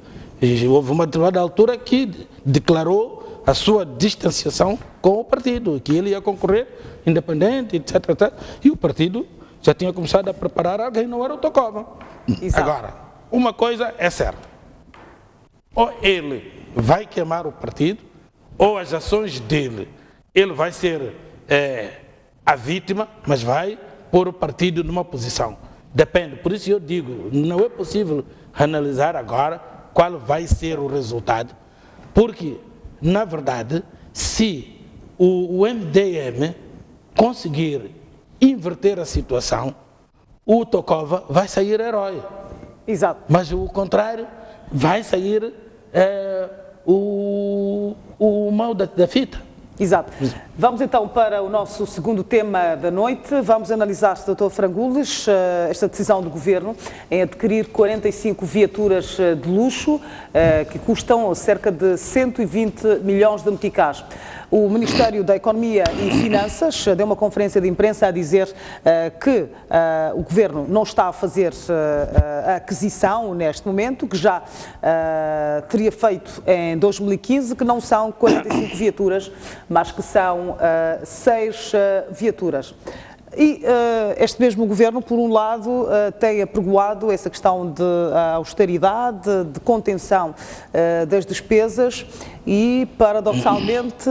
houve uma determinada altura que declarou a sua distanciação com o partido, que ele ia concorrer independente, etc, etc. E o partido já tinha começado a preparar alguém, não era o Tokova. Agora, uma coisa é certa: ou ele vai queimar o partido, ou as ações dele, ele vai ser a vítima, mas vai pôr o partido numa posição. Depende. Por isso eu digo, não é possível analisar agora qual vai ser o resultado, porque, na verdade, se o MDM conseguir inverter a situação, o Tokova vai sair herói. Exato. Mas o contrário, vai sair o mal da fita. Exato. Vamos então para o nosso segundo tema da noite. Vamos analisar, Dr. Frangules, esta decisão do Governo em adquirir 45 viaturas de luxo que custam cerca de 120 milhões de meticais. O Ministério da Economia e Finanças deu uma conferência de imprensa a dizer que o Governo não está a fazer a aquisição neste momento, que já teria feito em 2015, que não são 45 viaturas, mas que são 6 viaturas. E este mesmo Governo, por um lado, tem apregoado essa questão de austeridade, de contenção das despesas e, paradoxalmente,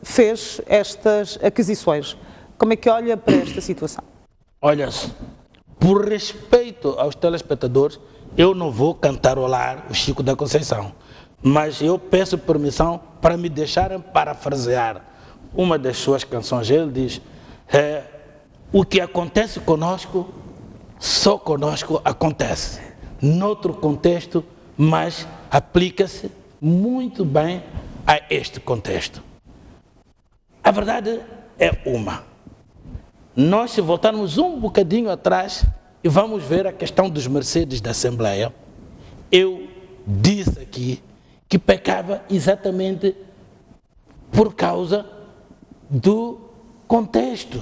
fez estas aquisições. Como é que olha para esta situação? Olha, por respeito aos telespectadores, eu não vou cantarolar o Chico da Conceição, mas eu peço permissão para me deixarem parafrasear uma das suas canções. Ele diz: o que acontece conosco, só conosco acontece. Noutro contexto, mas aplica-se muito bem a este contexto. A verdade é uma. Nós, se voltarmos um bocadinho atrás e vamos ver a questão dos Mercedes da Assembleia, eu disse aqui que pecava exatamente por causa do contexto.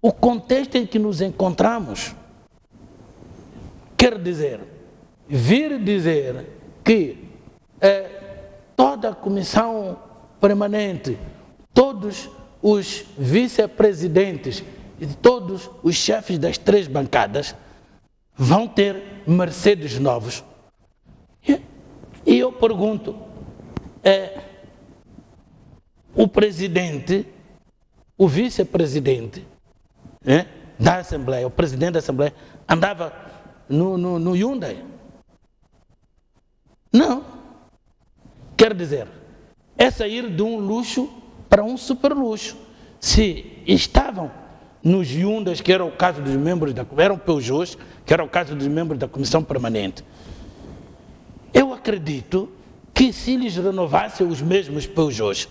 O contexto em que nos encontramos. Quer dizer, vir dizer que toda a comissão permanente, todos os vice-presidentes e todos os chefes das 3 bancadas vão ter Mercedes novos. E eu pergunto, o presidente, o vice-presidente da Assembleia, o presidente da Assembleia, andava no Hyundai? Não. Quer dizer, é sair de um luxo para um super luxo. Se estavam nos Hyundais, que era o caso dos membros eram Peugeots, que era o caso dos membros da Comissão Permanente, eu acredito que se eles renovassem os mesmos Peugeots,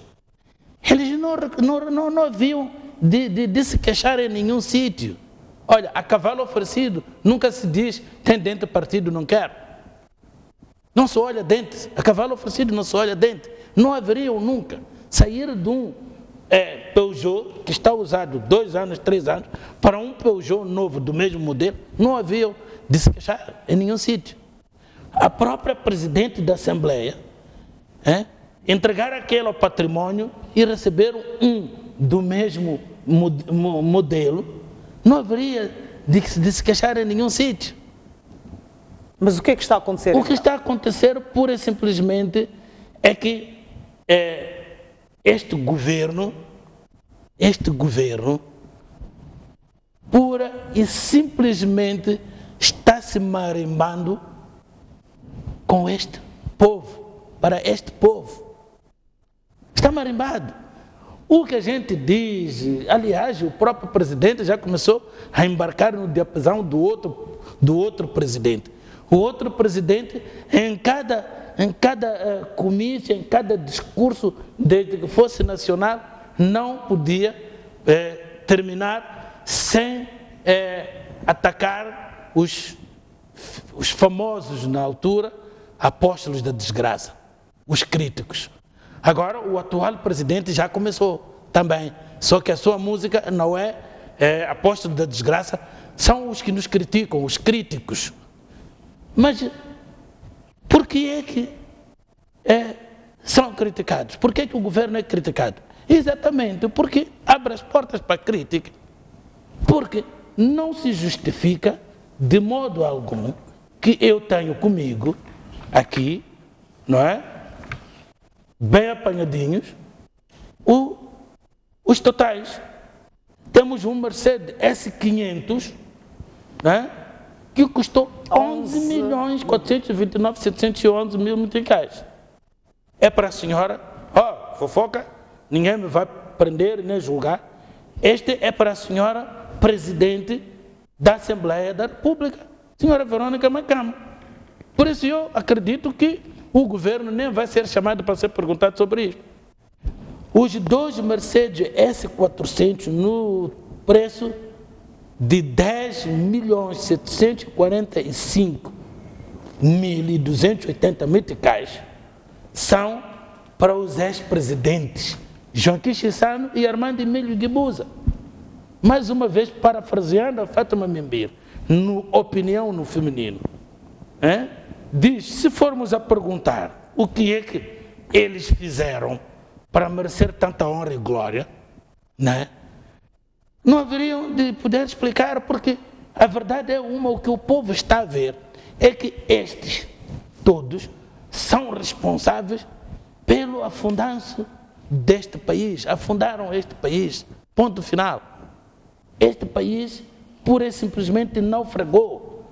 eles não haviam de se queixar em nenhum sítio. Olha, a cavalo oferecido nunca se diz tem dente partido, não quer. Não se olha dente. A cavalo oferecido não se olha dente. Não haveriam nunca sair de um Peugeot que está usado 2 anos, 3 anos, para um Peugeot novo do mesmo modelo. Não haviam de se queixar em nenhum sítio. A própria presidente da Assembleia entregar aquele ao património e receber um do mesmo modelo, não haveria de se queixar em nenhum sítio. Mas o que é que está a acontecer? O que está a acontecer, pura e simplesmente, é que este governo, pura e simplesmente, está se marimbando com este povo, para este povo. Está marimbado. O que a gente diz, aliás, o próprio presidente já começou a embarcar no diapasão do outro presidente. O outro presidente, em cada comício, em cada discurso, desde que fosse nacional, não podia terminar sem atacar os famosos, na altura, apóstolos da desgraça, os críticos. Agora, o atual presidente já começou também, só que a sua música não é apóstolo da desgraça, são os que nos criticam, os críticos. Mas por que é que são criticados? Por que é que o governo é criticado? Exatamente porque abre as portas para a crítica, porque não se justifica de modo algum que eu tenho comigo aqui, não é? Bem apanhadinhos, os totais. Temos um Mercedes S500, né, que custou 11.429.711 meticais. É para a senhora, fofoca, ninguém me vai prender nem julgar. Este é para a senhora Presidente da Assembleia da República, senhora Verônica Macama. Por isso eu acredito que o governo nem vai ser chamado para ser perguntado sobre isso. Os 2 Mercedes S400 no preço de 10.745.280 meticais são para os ex-presidentes Joaquim Chissano e Armando Emílio Guebuza. Mais uma vez, parafraseando a Fátima Membir, no Opinião no Feminino, diz, se formos a perguntar o que é que eles fizeram para merecer tanta honra e glória, não haveriam de poder explicar, porque a verdade é uma, o que o povo está a ver é que estes todos são responsáveis pelo afundanço deste país, afundaram este país, ponto final. Este país, pura e simplesmente, naufragou.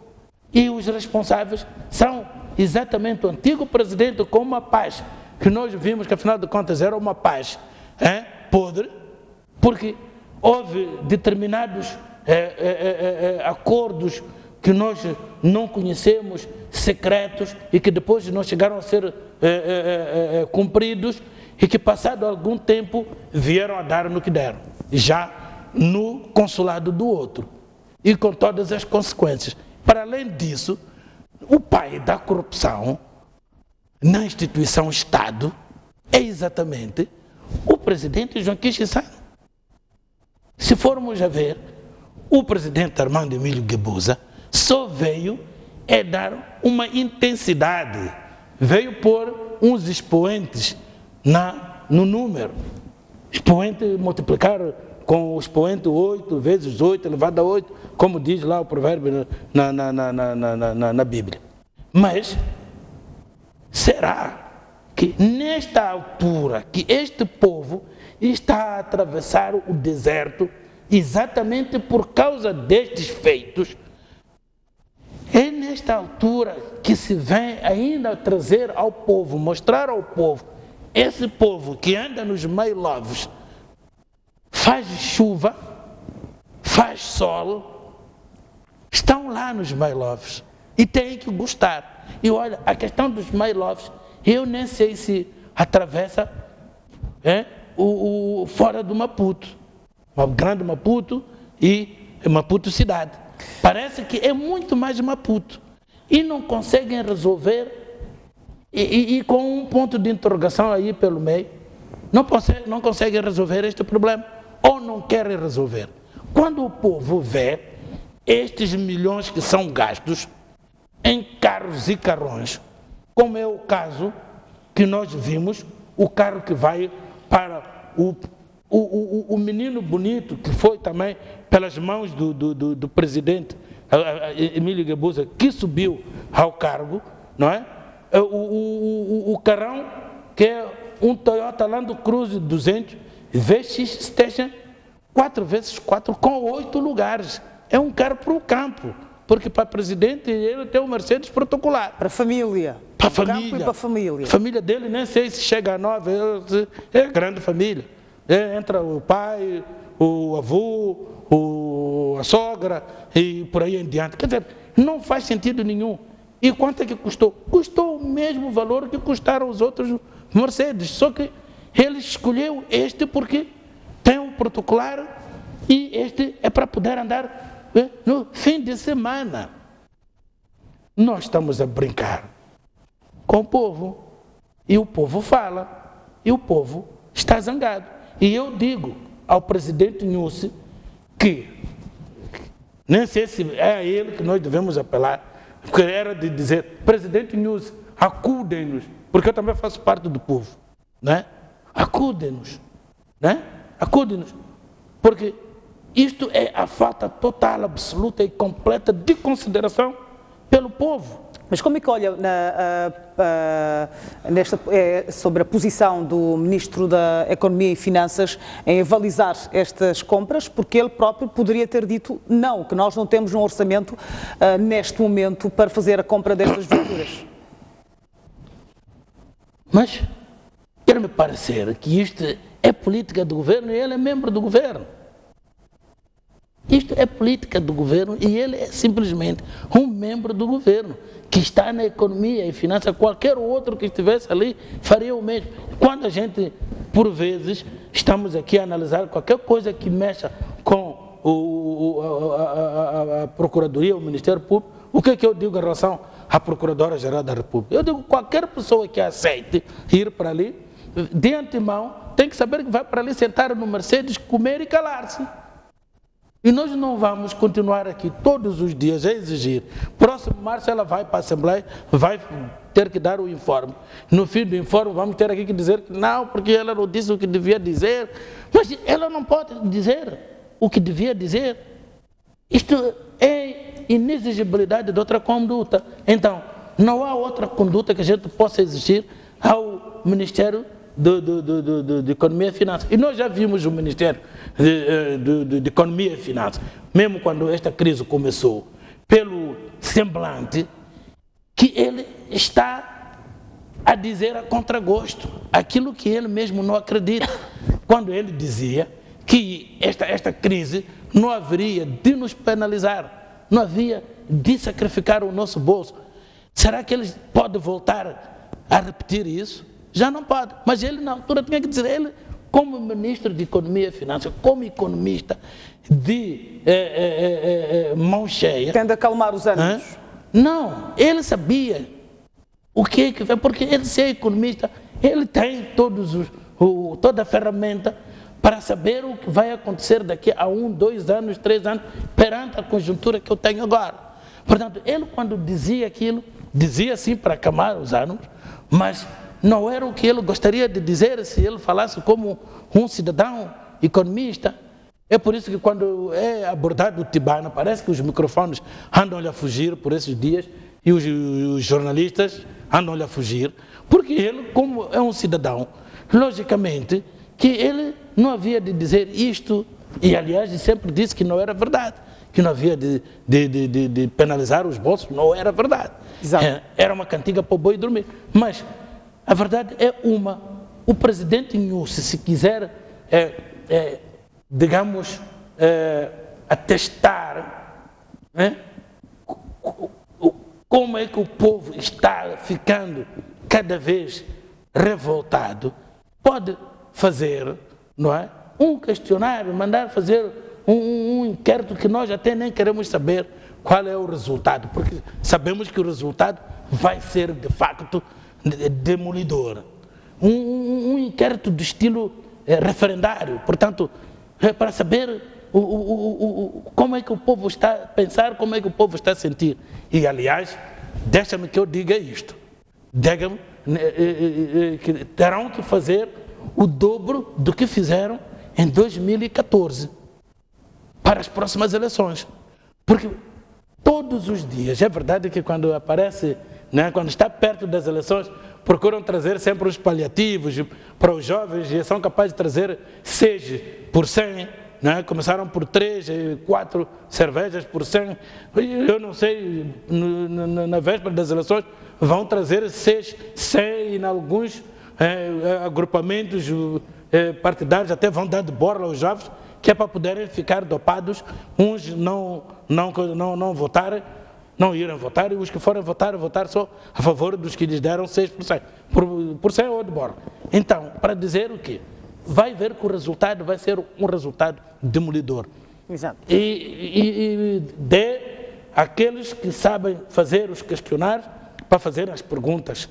E os responsáveis são exatamente o antigo presidente com uma paz, que nós vimos que, afinal de contas, era uma paz podre, porque houve determinados acordos que nós não conhecemos, secretos, e que depois não chegaram a ser cumpridos, e que, passado algum tempo, vieram a dar no que deram, já no consulado do outro, e com todas as consequências. Para além disso, o pai da corrupção na instituição Estado é exatamente o presidente Joaquim Chissano. Se formos a ver, o presidente Armando Emílio Guebuza só veio dar uma intensidade, veio pôr uns expoentes no número, expoente multiplicar com o expoente 8 vezes 8 elevado a 8, como diz lá o provérbio na Bíblia. Mas será que nesta altura que este povo está a atravessar o deserto exatamente por causa destes feitos, é nesta altura que se vem ainda trazer ao povo, mostrar ao povo, esse povo que anda nos mailovos, faz chuva, faz sol, estão lá nos mailovos e têm que gostar. E olha, a questão dos mailovos, eu nem sei se atravessa fora do Maputo, o grande Maputo e Maputo cidade. Parece que é muito mais Maputo e não conseguem resolver, e com um ponto de interrogação aí pelo meio, não conseguem resolver este problema, ou não querem resolver. Quando o povo vê estes milhões que são gastos em carros e carrões, como é o caso que nós vimos, o carro que vai para o menino bonito, que foi também pelas mãos do presidente Emílio Guebuza, que subiu ao cargo, não é? O carrão, que é um Toyota Land Cruiser 200 VX Station 4x4 com 8 lugares. É um carro para o campo, porque para presidente ele tem um Mercedes protocolar. Para a família. Para a família. Campo e para a família. A família dele nem sei se chega a 9, é grande família. Entra o pai, o avô, a sogra e por aí em diante. Quer dizer, não faz sentido nenhum. E quanto é que custou? Custou o mesmo valor que custaram os outros Mercedes, só que ele escolheu este porque tem um protocolar e este é para poder andar no fim de semana. Nós estamos a brincar com o povo e o povo fala e o povo está zangado. E eu digo ao presidente Nussi que nem sei se é a ele que nós devemos apelar, porque era de dizer, presidente Nussi, acudem-nos, porque eu também faço parte do povo, né? Acudem-nos, né? Acudem-nos, porque isto é a falta total, absoluta e completa de consideração pelo povo. Mas como é que olha sobre a posição do Ministro da Economia e Finanças em avalizar estas compras, porque ele próprio poderia ter dito não, que nós não temos um orçamento neste momento para fazer a compra destas viaturas? Mas quer-me parecer que isto é política do governo e ele é membro do governo. Isto é política do governo e ele é simplesmente um membro do governo que está na economia e finança. Qualquer outro que estivesse ali faria o mesmo. Quando a gente, por vezes, estamos aqui a analisar qualquer coisa que mexa com a Procuradoria, o Ministério Público, o que é que eu digo em relação à Procuradora-Geral da República? Eu digo qualquer pessoa que aceite ir para ali de antemão, tem que saber que vai para ali sentar no Mercedes, comer e calar-se. E nós não vamos continuar aqui todos os dias a exigir. Próximo março ela vai para a Assembleia, vai ter que dar o informe. No fim do informe vamos ter aqui que dizer que não, porque ela não disse o que devia dizer. Mas ela não pode dizer o que devia dizer. Isto é inexigibilidade de outra conduta. Então, não há outra conduta que a gente possa exigir ao Ministério de Economia e Finanças. E nós já vimos o Ministério de Economia e Finanças, mesmo quando esta crise começou, pelo semblante, que ele está a dizer a contragosto aquilo que ele mesmo não acredita. Quando ele dizia que esta crise não haveria de nos penalizar, não havia de sacrificar o nosso bolso. Será que ele pode voltar a repetir isso? Já não pode, mas ele na altura tinha que dizer, ele como Ministro de Economia e Finanças, como economista de mão cheia... Tende a acalmar os ânimos. Não, ele sabia o que é, porque ele ser economista, ele tem toda a ferramenta para saber o que vai acontecer daqui a 1, 2 anos, 3 anos, perante a conjuntura que eu tenho agora. Portanto, ele quando dizia aquilo, dizia assim para acalmar os ânimos, mas não era o que ele gostaria de dizer se ele falasse como um cidadão economista. É por isso que quando é abordado o Tibana, parece que os microfones andam-lhe a fugir por esses dias e os jornalistas andam-lhe a fugir, porque ele, como é um cidadão, logicamente que ele não havia de dizer isto, e aliás sempre disse que não era verdade, que não havia de penalizar os bolsos, não era verdade. Era uma cantiga para o boi dormir. Mas a verdade é uma. O presidente Nyusi, se quiser, digamos, atestar como é que o povo está ficando cada vez revoltado, pode fazer, não é, um questionário, mandar fazer um inquérito que nós até nem queremos saber qual é o resultado, porque sabemos que o resultado vai ser, de facto, demolidor. Um inquérito do estilo referendário, portanto, para saber como é que o povo está a pensar, como é que o povo está a sentir. E, aliás, deixa-me que eu diga isto. Que terão que fazer o dobro do que fizeram em 2014 para as próximas eleições. Porque todos os dias, é verdade que quando aparece, né, quando está perto das eleições, procuram trazer sempre os paliativos para os jovens e são capazes de trazer 6 por 100, né? Começaram por 3, 4 cervejas por 100. Eu não sei, na véspera das eleições vão trazer 6, 100 e em alguns agrupamentos partidários até vão dar de borla aos jovens, que é para poderem ficar dopados, uns não votarem, não irem votar, e os que forem votar só a favor dos que lhes deram 6%, por 100 ou de borla. Então, para dizer o quê? Vai ver que o resultado vai ser um resultado demolidor. Exato. E dê àqueles que sabem fazer os questionários para fazer as perguntas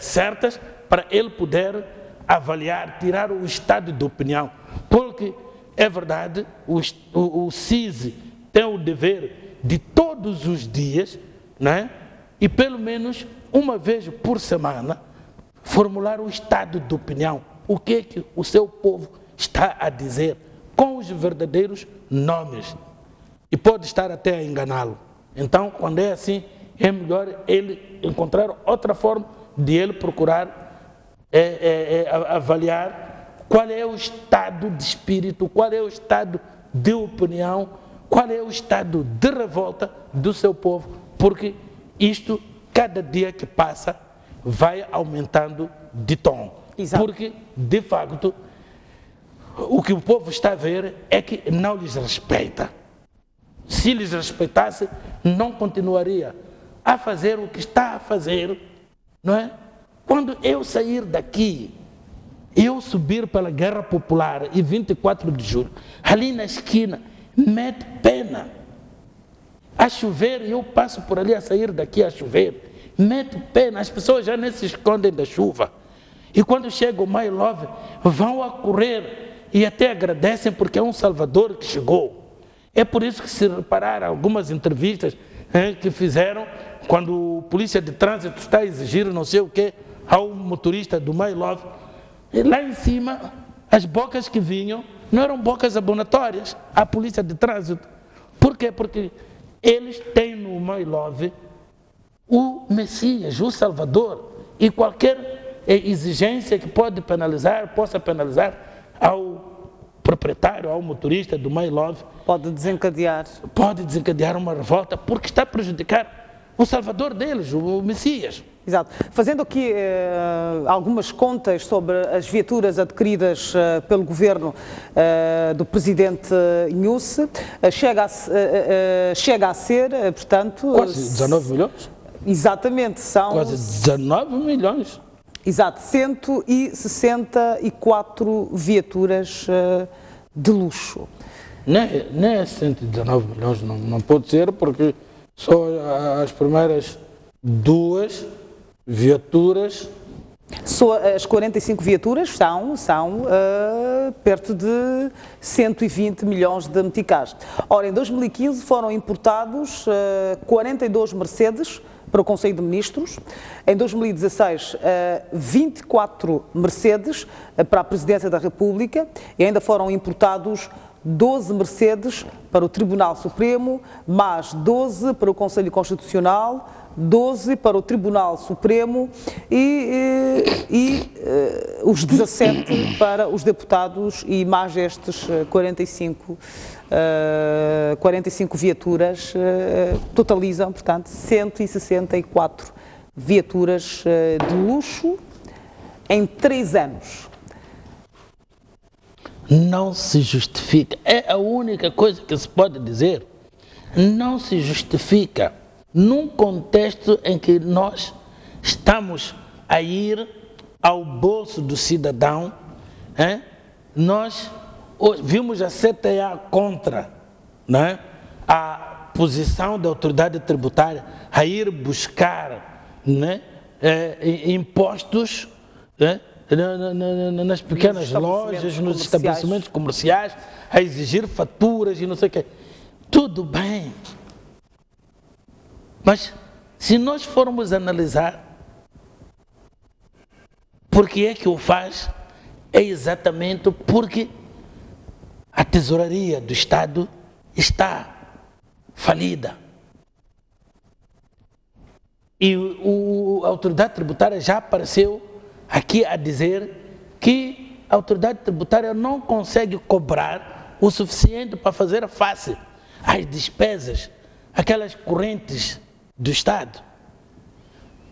certas, para ele poder avaliar, tirar o estado de opinião. Porque, é verdade, o CISI tem o dever de todos os dias, né, e pelo menos uma vez por semana, formular o estado de opinião. O que é que o seu povo está a dizer, com os verdadeiros nomes. E pode estar até a enganá-lo. Então, quando é assim, é melhor ele encontrar outra forma de ele procurar avaliar qual é o estado de espírito, qual é o estado de opinião, qual é o estado de revolta do seu povo, porque isto, cada dia que passa, vai aumentando de tom. Exato. Porque, de facto, o que o povo está a ver é que não lhes respeita. Se lhes respeitasse, não continuaria a fazer o que está a fazer, não é? Quando eu sair daqui, eu subir pela Guerra Popular e 24 de julho, ali na esquina, mete pena. A chover, eu passo por ali a sair daqui a chover, mete pena, as pessoas já nem se escondem da chuva. E quando chega o My Love, vão a correr e até agradecem porque é um salvador que chegou. É por isso que, se reparar algumas entrevistas que fizeram, quando a polícia de trânsito está a exigir não sei o quê ao motorista do My Love, lá em cima, as bocas que vinham não eram bocas abonatórias à polícia de trânsito. Por quê? Porque eles têm no My Love o Messias, o Salvador, e qualquer exigência que possa penalizar ao proprietário, ao motorista do My Love, pode desencadear uma revolta, porque está a prejudicar o Salvador deles, o Messias. Exato. Fazendo aqui algumas contas sobre as viaturas adquiridas pelo governo do presidente Nyusi, chega a ser, portanto... Quase 19 milhões? Exatamente, são... Quase 19 milhões. Exato, 164 viaturas de luxo. Nem é 119 milhões, não pode ser, porque só as primeiras duas viaturas... Só as 45 viaturas são perto de 120 milhões de meticais. Ora, em 2015 foram importados 42 Mercedes para o Conselho de Ministros, em 2016 24 Mercedes para a Presidência da República e ainda foram importados 12 Mercedes para o Tribunal Supremo, mais 12 para o Conselho Constitucional, 12 para o Tribunal Supremo e os 17 para os deputados e mais estes 45 viaturas, totalizam, portanto, 164 viaturas de luxo em 3 anos. Não se justifica. É a única coisa que se pode dizer. Não se justifica num contexto em que nós estamos a ir ao bolso do cidadão. Nós vimos a CTA contra a posição da autoridade tributária a ir buscar impostos nas pequenas lojas, nos estabelecimentos comerciais, a exigir faturas e não sei o quê. Tudo bem. Mas, se nós formos analisar por que é que o faz, é exatamente porque a tesouraria do Estado está falida. E a autoridade tributária já apareceu aqui a dizer que a autoridade tributária não consegue cobrar o suficiente para fazer face às despesas, aquelas correntes do Estado.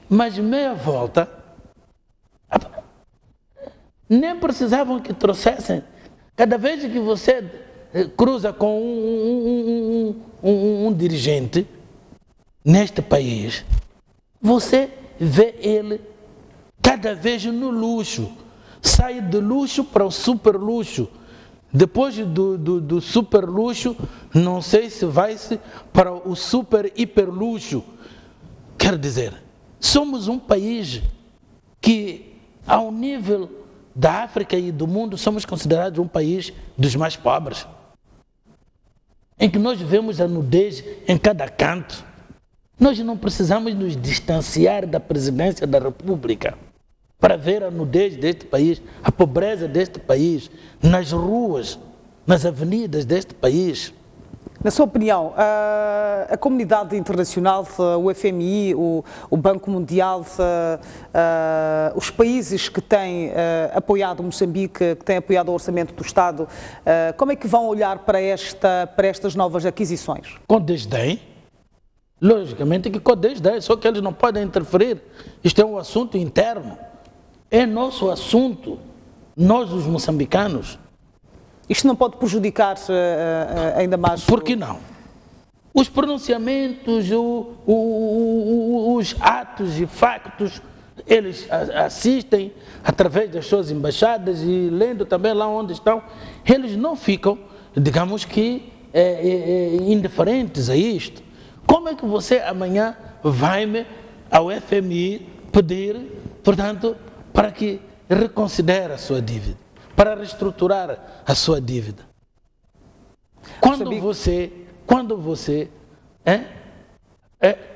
Mas meia volta, nem precisavam que trouxessem. Cada vez que você cruza com um dirigente neste país, você vê ele cada vez no luxo. Sai do luxo para o super luxo. Depois do super luxo, não sei se vai para o super hiper luxo. Quer dizer, somos um país que, ao nível da África e do mundo, somos considerados um país dos mais pobres, em que nós vemos a nudez em cada canto. Nós não precisamos nos distanciar da presidência da República para ver a nudez deste país, a pobreza deste país, nas ruas, nas avenidas deste país. Na sua opinião, a comunidade internacional, o FMI, o Banco Mundial, os países que têm apoiado Moçambique, que têm apoiado o orçamento do Estado, como é que vão olhar para estas novas aquisições? Com desdém. Logicamente que com desdém, só que eles não podem interferir. Isto é um assunto interno. É nosso assunto, nós os moçambicanos. Isto não pode prejudicar ainda mais? Por que não? Os pronunciamentos, os atos e factos, eles assistem através das suas embaixadas e lendo também lá onde estão. Eles não ficam, digamos que, indiferentes a isto. Como é que você amanhã vai ao FMI pedir, portanto, para que reconsidere a sua dívida, para reestruturar a sua dívida. Quando você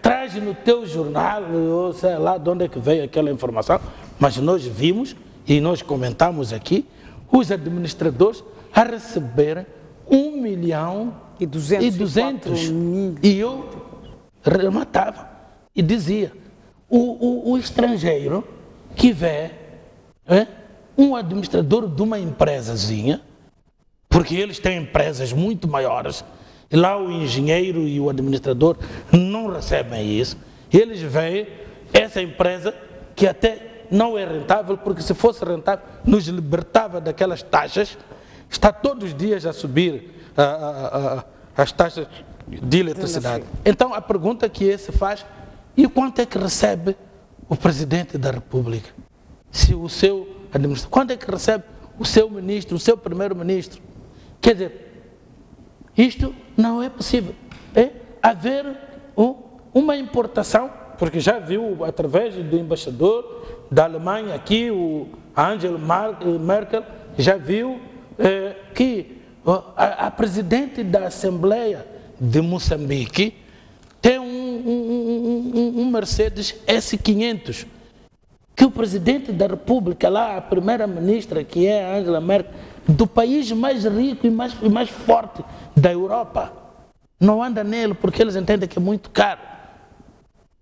traz no teu jornal, ou sei lá de onde é que veio aquela informação, mas nós vimos e nós comentamos aqui, os administradores a receberem 1.200.000. E eu rematava e dizia, o estrangeiro que vê um administrador de uma empresazinha, porque eles têm empresas muito maiores, e lá o engenheiro e o administrador não recebem isso, eles veem essa empresa que até não é rentável, porque se fosse rentável nos libertava daquelas taxas, está todos os dias a subir as taxas de eletricidade. Então a pergunta que se faz, e quanto é que recebe o Presidente da República? Se o seu administrador, quanto é que recebe o seu ministro, o seu primeiro-ministro? Quer dizer, isto não é possível. É haver uma importação, porque já viu através do embaixador da Alemanha aqui, a Angela Merkel, já viu que a presidente da Assembleia de Moçambique tem um Mercedes S500, que o presidente da República, lá a primeira-ministra, que é a Angela Merkel, do país mais rico e mais forte da Europa, não anda nele porque eles entendem que é muito caro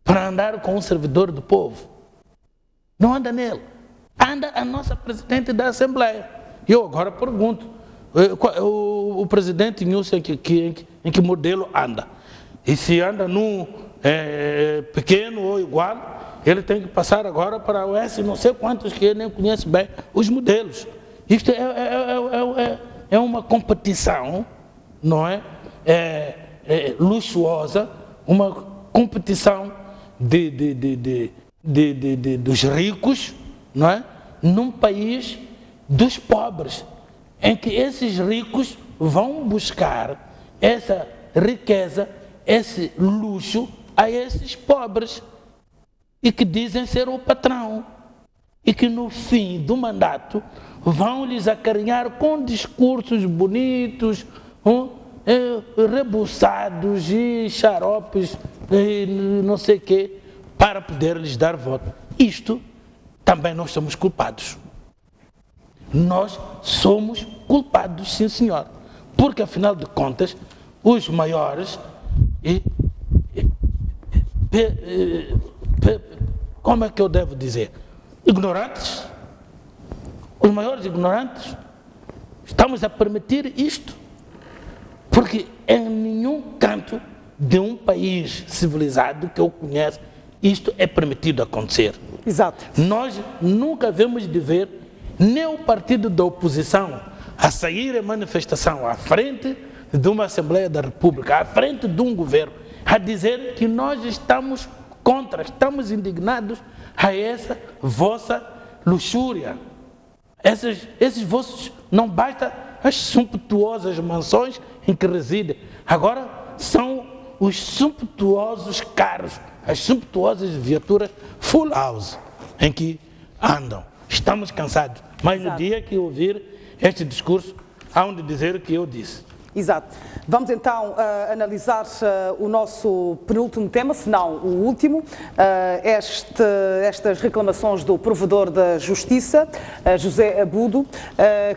para andar com um servidor do povo. Não anda nele. Anda a nossa presidente da Assembleia. E eu agora pergunto, o presidente Nilson em que modelo anda? E se anda num pequeno ou igual, ele tem que passar agora para o S, não sei quantos, que ele nem conhece bem os modelos. Isto é uma competição, não é? Luxuosa, uma competição dos ricos, não é? Num país dos pobres, em que esses ricos vão buscar essa riqueza, esse luxo a esses pobres, e que dizem ser o patrão, e que no fim do mandato vão lhes acarinhar com discursos bonitos, rebuçados e xaropes, e não sei o quê, para poder lhes dar voto. Isto também nós somos culpados. Nós somos culpados, sim senhor, porque afinal de contas, os maiores, como é que eu devo dizer? Ignorantes, os maiores ignorantes, estamos a permitir isto, porque em nenhum canto de um país civilizado que eu conheço, isto é permitido acontecer. Exato. Nós nunca vemos de ver nem o partido da oposição a sair em manifestação à frente de uma Assembleia da República, à frente de um governo, a dizer que nós estamos contra, estamos indignados a essa vossa luxúria. Esses vossos, não basta as sumptuosas mansões em que residem, agora são os sumptuosos carros, as sumptuosas viaturas full house em que andam. Estamos cansados, mas no dia que ouvir este discurso, há de dizer o que eu disse. Exato. Vamos então analisar o nosso penúltimo tema, se não o último, estas reclamações do provedor da Justiça, José Abudo,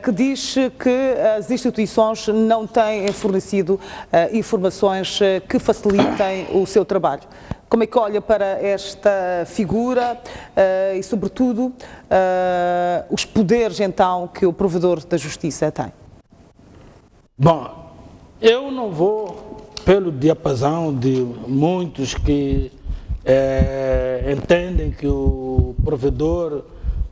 que diz que as instituições não têm fornecido informações que facilitem o seu trabalho. Como é que olha para esta figura e, sobretudo, os poderes então que o provedor da Justiça tem? Bom, eu não vou pelo diapasão de muitos que entendem que o provedor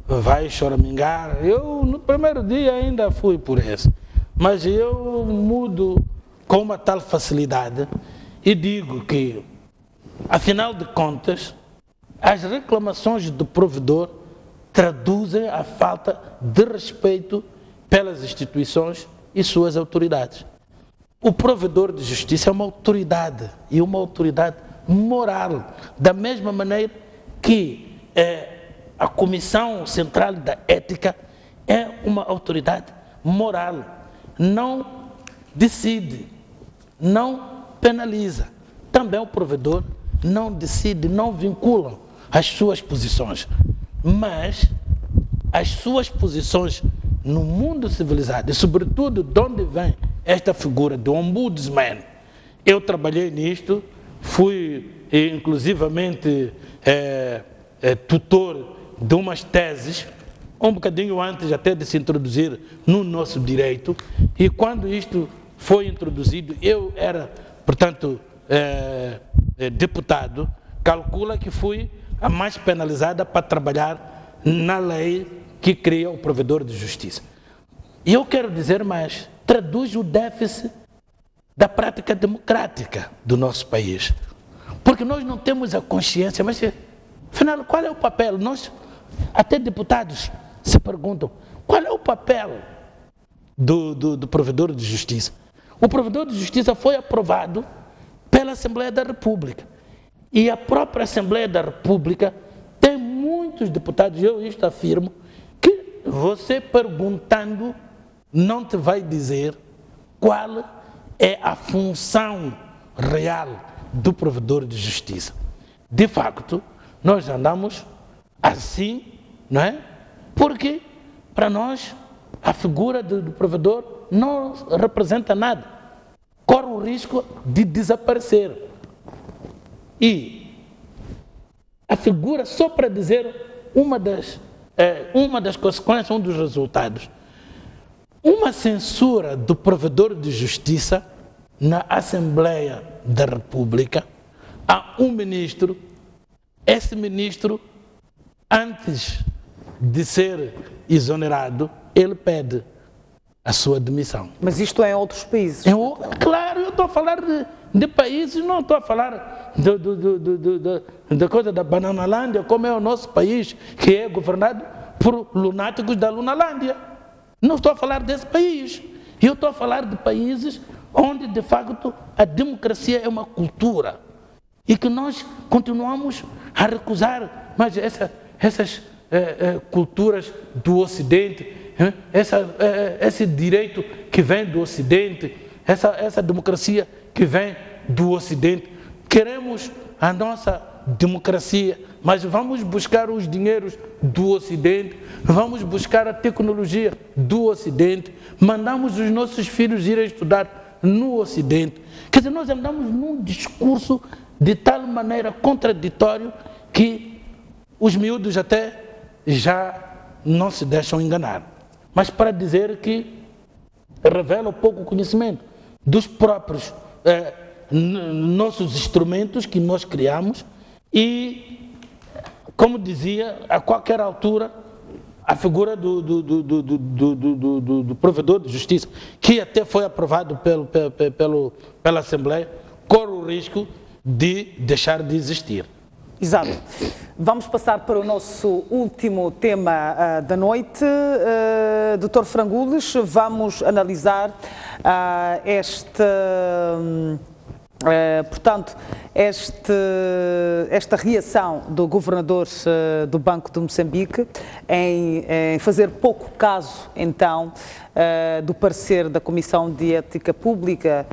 vai choramingar. Eu, no primeiro dia, ainda fui por esse. Mas eu mudo com uma tal facilidade e digo que, afinal de contas, as reclamações do provedor traduzem a falta de respeito pelas instituições e suas autoridades. O provedor de justiça é uma autoridade, e uma autoridade moral, da mesma maneira que a Comissão Central da Ética é uma autoridade moral, não decide, não penaliza. Também o provedor não decide, não vincula as suas posições, mas as suas posições no mundo civilizado, e sobretudo de onde vem esta figura do ombudsman. Eu trabalhei nisto, fui inclusivamente tutor de umas teses, um bocadinho antes até de se introduzir no nosso direito, e quando isto foi introduzido, eu era, portanto, deputado, calcula que fui a mais penalizada para trabalhar na lei que cria o provedor de justiça. E eu quero dizer mais, traduz o déficit da prática democrática do nosso país. Porque nós não temos a consciência, mas afinal, qual é o papel? Nós, até deputados, se perguntam, qual é o papel do provedor de justiça? O provedor de justiça foi aprovado pela Assembleia da República. E a própria Assembleia da República tem muitos deputados, eu isto afirmo, que você perguntando não te vai dizer qual é a função real do provedor de justiça. De facto, nós andamos assim, não é? Porque, para nós, a figura do provedor não representa nada. Corre o risco de desaparecer. E a figura, só para dizer uma das consequências, um dos resultados, uma censura do provedor de justiça na Assembleia da República a um ministro. Esse ministro, antes de ser exonerado, ele pede a sua demissão. Mas isto é em outros países? Claro, eu estou a falar de países, não estou a falar da coisa da Bananalândia, como é o nosso país, que é governado por lunáticos da Lunalândia. Não estou a falar desse país. Eu estou a falar de países onde, de facto, a democracia é uma cultura e que nós continuamos a recusar, mas essas culturas do Ocidente, esse direito que vem do Ocidente, essa democracia que vem do Ocidente. Queremos a nossa democracia, mas vamos buscar os dinheiros do Ocidente, vamos buscar a tecnologia do Ocidente, mandamos os nossos filhos irem estudar no Ocidente. Quer dizer, nós andamos num discurso de tal maneira contraditório que os miúdos até já não se deixam enganar. Mas para dizer que revela pouco conhecimento dos próprios nossos instrumentos que nós criamos e, como dizia, a qualquer altura, a figura do provedor de justiça, que até foi aprovado pela Assembleia, corre o risco de deixar de existir. Exato. Vamos passar para o nosso último tema da noite. Dr. Frangules, vamos analisar esta reação do governador do Banco de Moçambique em fazer pouco caso, então, do parecer da Comissão de Ética Pública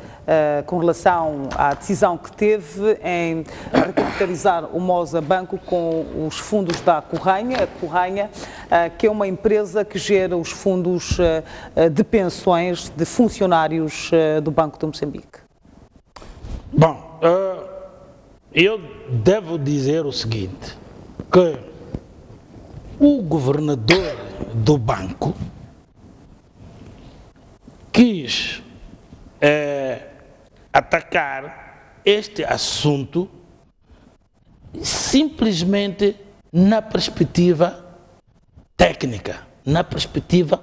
com relação à decisão que teve em recapitalizar o Mosa Banco com os fundos da Correia, que é uma empresa que gera os fundos de pensões de funcionários do Banco de Moçambique. Bom, eu devo dizer o seguinte, que o governador do banco quis atacar este assunto simplesmente na perspectiva técnica, na perspectiva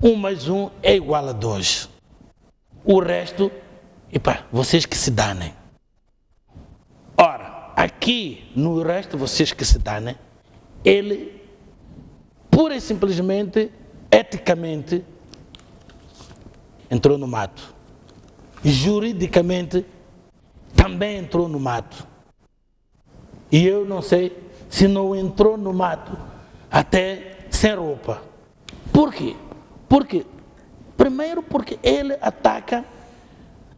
1 mais 1 é igual a 2. O resto, vocês que se danem. Ora, aqui no resto, vocês que se danem, ele, pura e simplesmente, eticamente, entrou no mato. Juridicamente, também entrou no mato. E eu não sei se não entrou no mato até sem roupa. Por quê? Primeiro porque ele ataca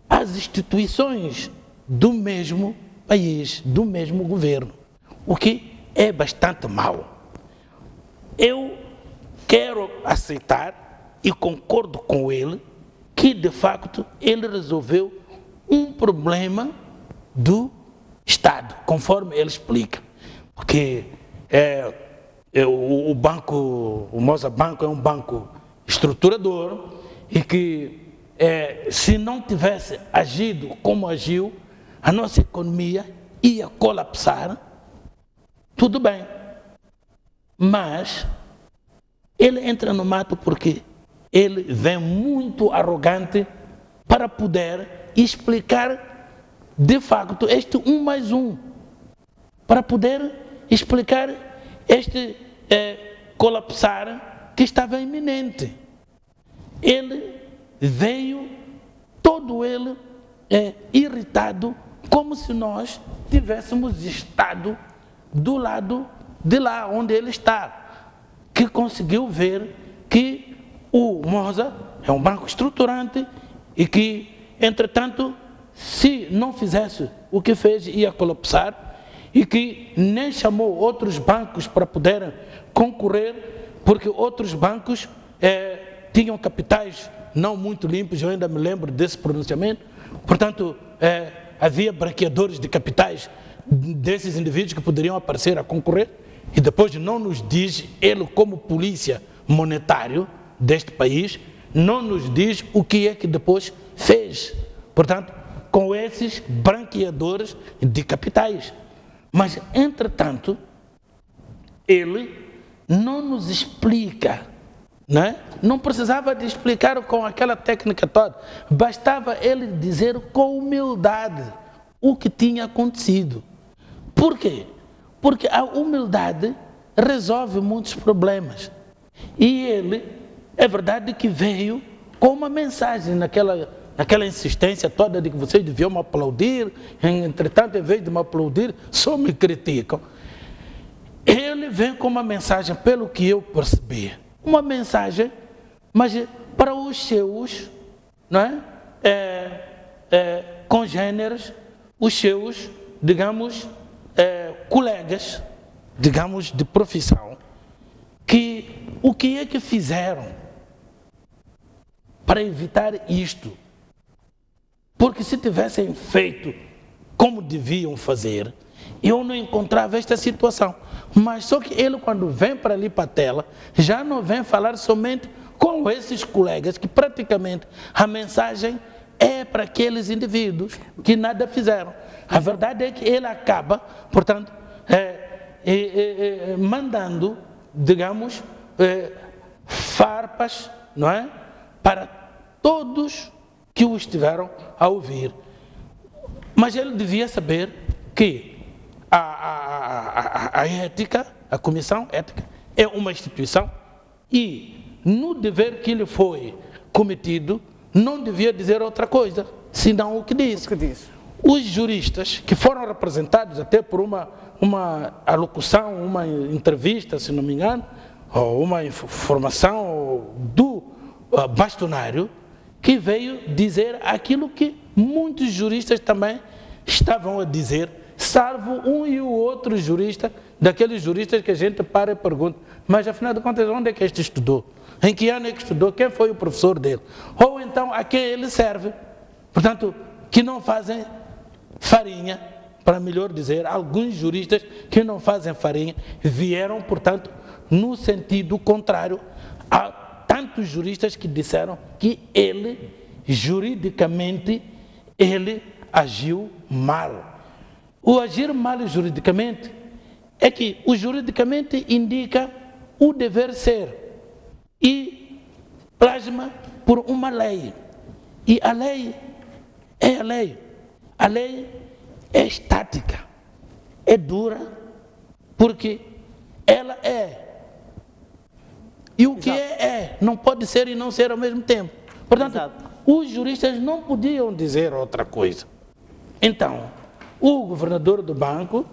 as instituições do mesmo país, do mesmo governo, o que é bastante mau. Eu quero aceitar e concordo com ele que, de facto, ele resolveu um problema do Estado, conforme ele explica. Porque o banco, o Moza Banco é um banco estruturador e que, se não tivesse agido como agiu, a nossa economia ia colapsar. Tudo bem. Mas ele entra no mato porque ele vem muito arrogante para poder explicar de facto este 1+1, para poder explicar este colapsar que estava iminente. Ele veio todo ele irritado, como se nós tivéssemos estado do lado de lá onde ele está, que conseguiu ver que o Moza é um banco estruturante e que, entretanto, se não fizesse o que fez, ia colapsar, e que nem chamou outros bancos para poderem concorrer, porque outros bancos tinham capitais não muito limpos. Eu ainda me lembro desse pronunciamento. Portanto, havia branqueadores de capitais desses indivíduos que poderiam aparecer a concorrer, e depois não nos diz, ele como polícia monetário deste país, não nos diz o que é que depois fez, portanto, com esses branqueadores de capitais. Mas, entretanto, ele não nos explica, né? Não precisava de explicar com aquela técnica toda, bastava ele dizer com humildade o que tinha acontecido. Por quê? Porque a humildade resolve muitos problemas. E ele, é verdade que veio com uma mensagem naquela insistência toda de que vocês deviam me aplaudir, entretanto, em vez de me aplaudir, só me criticam. Ele vem com uma mensagem, pelo que eu percebi, uma mensagem, mas para os seus, não é? Congêneres, os seus, digamos, colegas, digamos, de profissão, que o que é que fizeram para evitar isto? Porque se tivessem feito como deviam fazer, eu não encontrava esta situação. Mas só que ele, quando vem para ali para a tela, já não vem falar somente com esses colegas, que praticamente a mensagem é para aqueles indivíduos que nada fizeram. A verdade é que ele acaba, portanto, mandando, digamos, farpas, não é? Para todos que o estiveram a ouvir. Mas ele devia saber que a ética, a comissão ética, é uma instituição e no dever que lhe foi cometido, não devia dizer outra coisa, senão o que disse. Os juristas que foram representados até por uma alocução, uma entrevista, se não me engano, ou uma informação do bastonário, que veio dizer aquilo que muitos juristas também estavam a dizer, salvo um e o outro jurista, daqueles juristas que a gente para e pergunta, mas afinal de contas, onde é que este estudou? Em que ano é que estudou? Quem foi o professor dele? Ou então, a quem ele serve? Portanto, que não fazem farinha, para melhor dizer, alguns juristas que não fazem farinha, vieram, portanto, no sentido contrário a tantos juristas que disseram que ele, juridicamente, ele agiu mal. O agir mal juridicamente é que o juridicamente indica o dever ser e plasma por uma lei. E a lei é a lei. A lei é estática, é dura, porque ela é. E o que é, não pode ser e não ser ao mesmo tempo. Portanto, os juristas não podiam dizer outra coisa. Então, o governador do banco,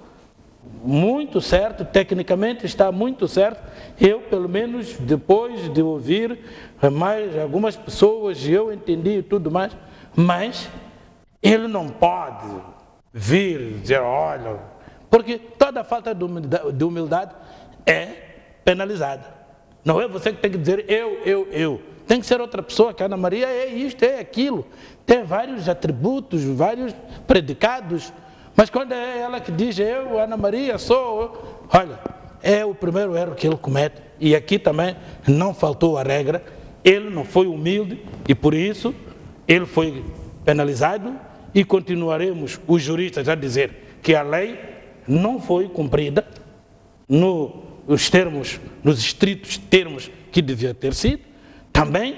muito certo, tecnicamente está muito certo. Eu, pelo menos, depois de ouvir mais algumas pessoas, eu entendi e tudo mais, mas ele não pode vir dizer, olha, porque toda falta de humildade é penalizada. Não é você que tem que dizer eu. Tem que ser outra pessoa, que a Ana Maria é isto, é aquilo. Tem vários atributos, vários predicados. Mas quando é ela que diz, eu, Ana Maria, sou... Olha, é o primeiro erro que ele comete. E aqui também não faltou a regra. Ele não foi humilde e por isso ele foi penalizado e continuaremos, os juristas, a dizer que a lei não foi cumprida nos estritos termos que devia ter sido. Também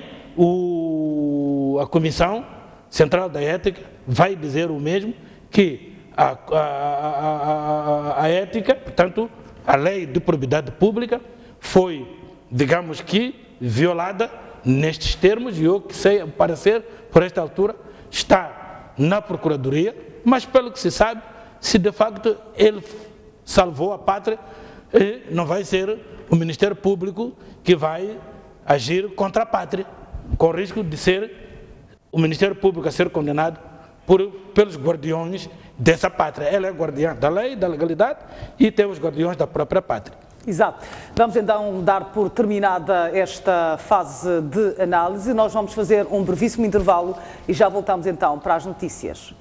a Comissão Central da Ética vai dizer o mesmo, que a ética, portanto, a lei de probidade pública foi, digamos que, violada nestes termos, e eu que sei, ao parecer, por esta altura, está na Procuradoria, mas pelo que se sabe, se de facto ele salvou a pátria, não vai ser o Ministério Público que vai agir contra a pátria, com o risco de ser o Ministério Público a ser condenado pelos guardiões dessa pátria. Ela é guardiã da lei, da legalidade e tem os guardiões da própria pátria. Exato. Vamos então dar por terminada esta fase de análise. Nós vamos fazer um brevíssimo intervalo e já voltamos então para as notícias.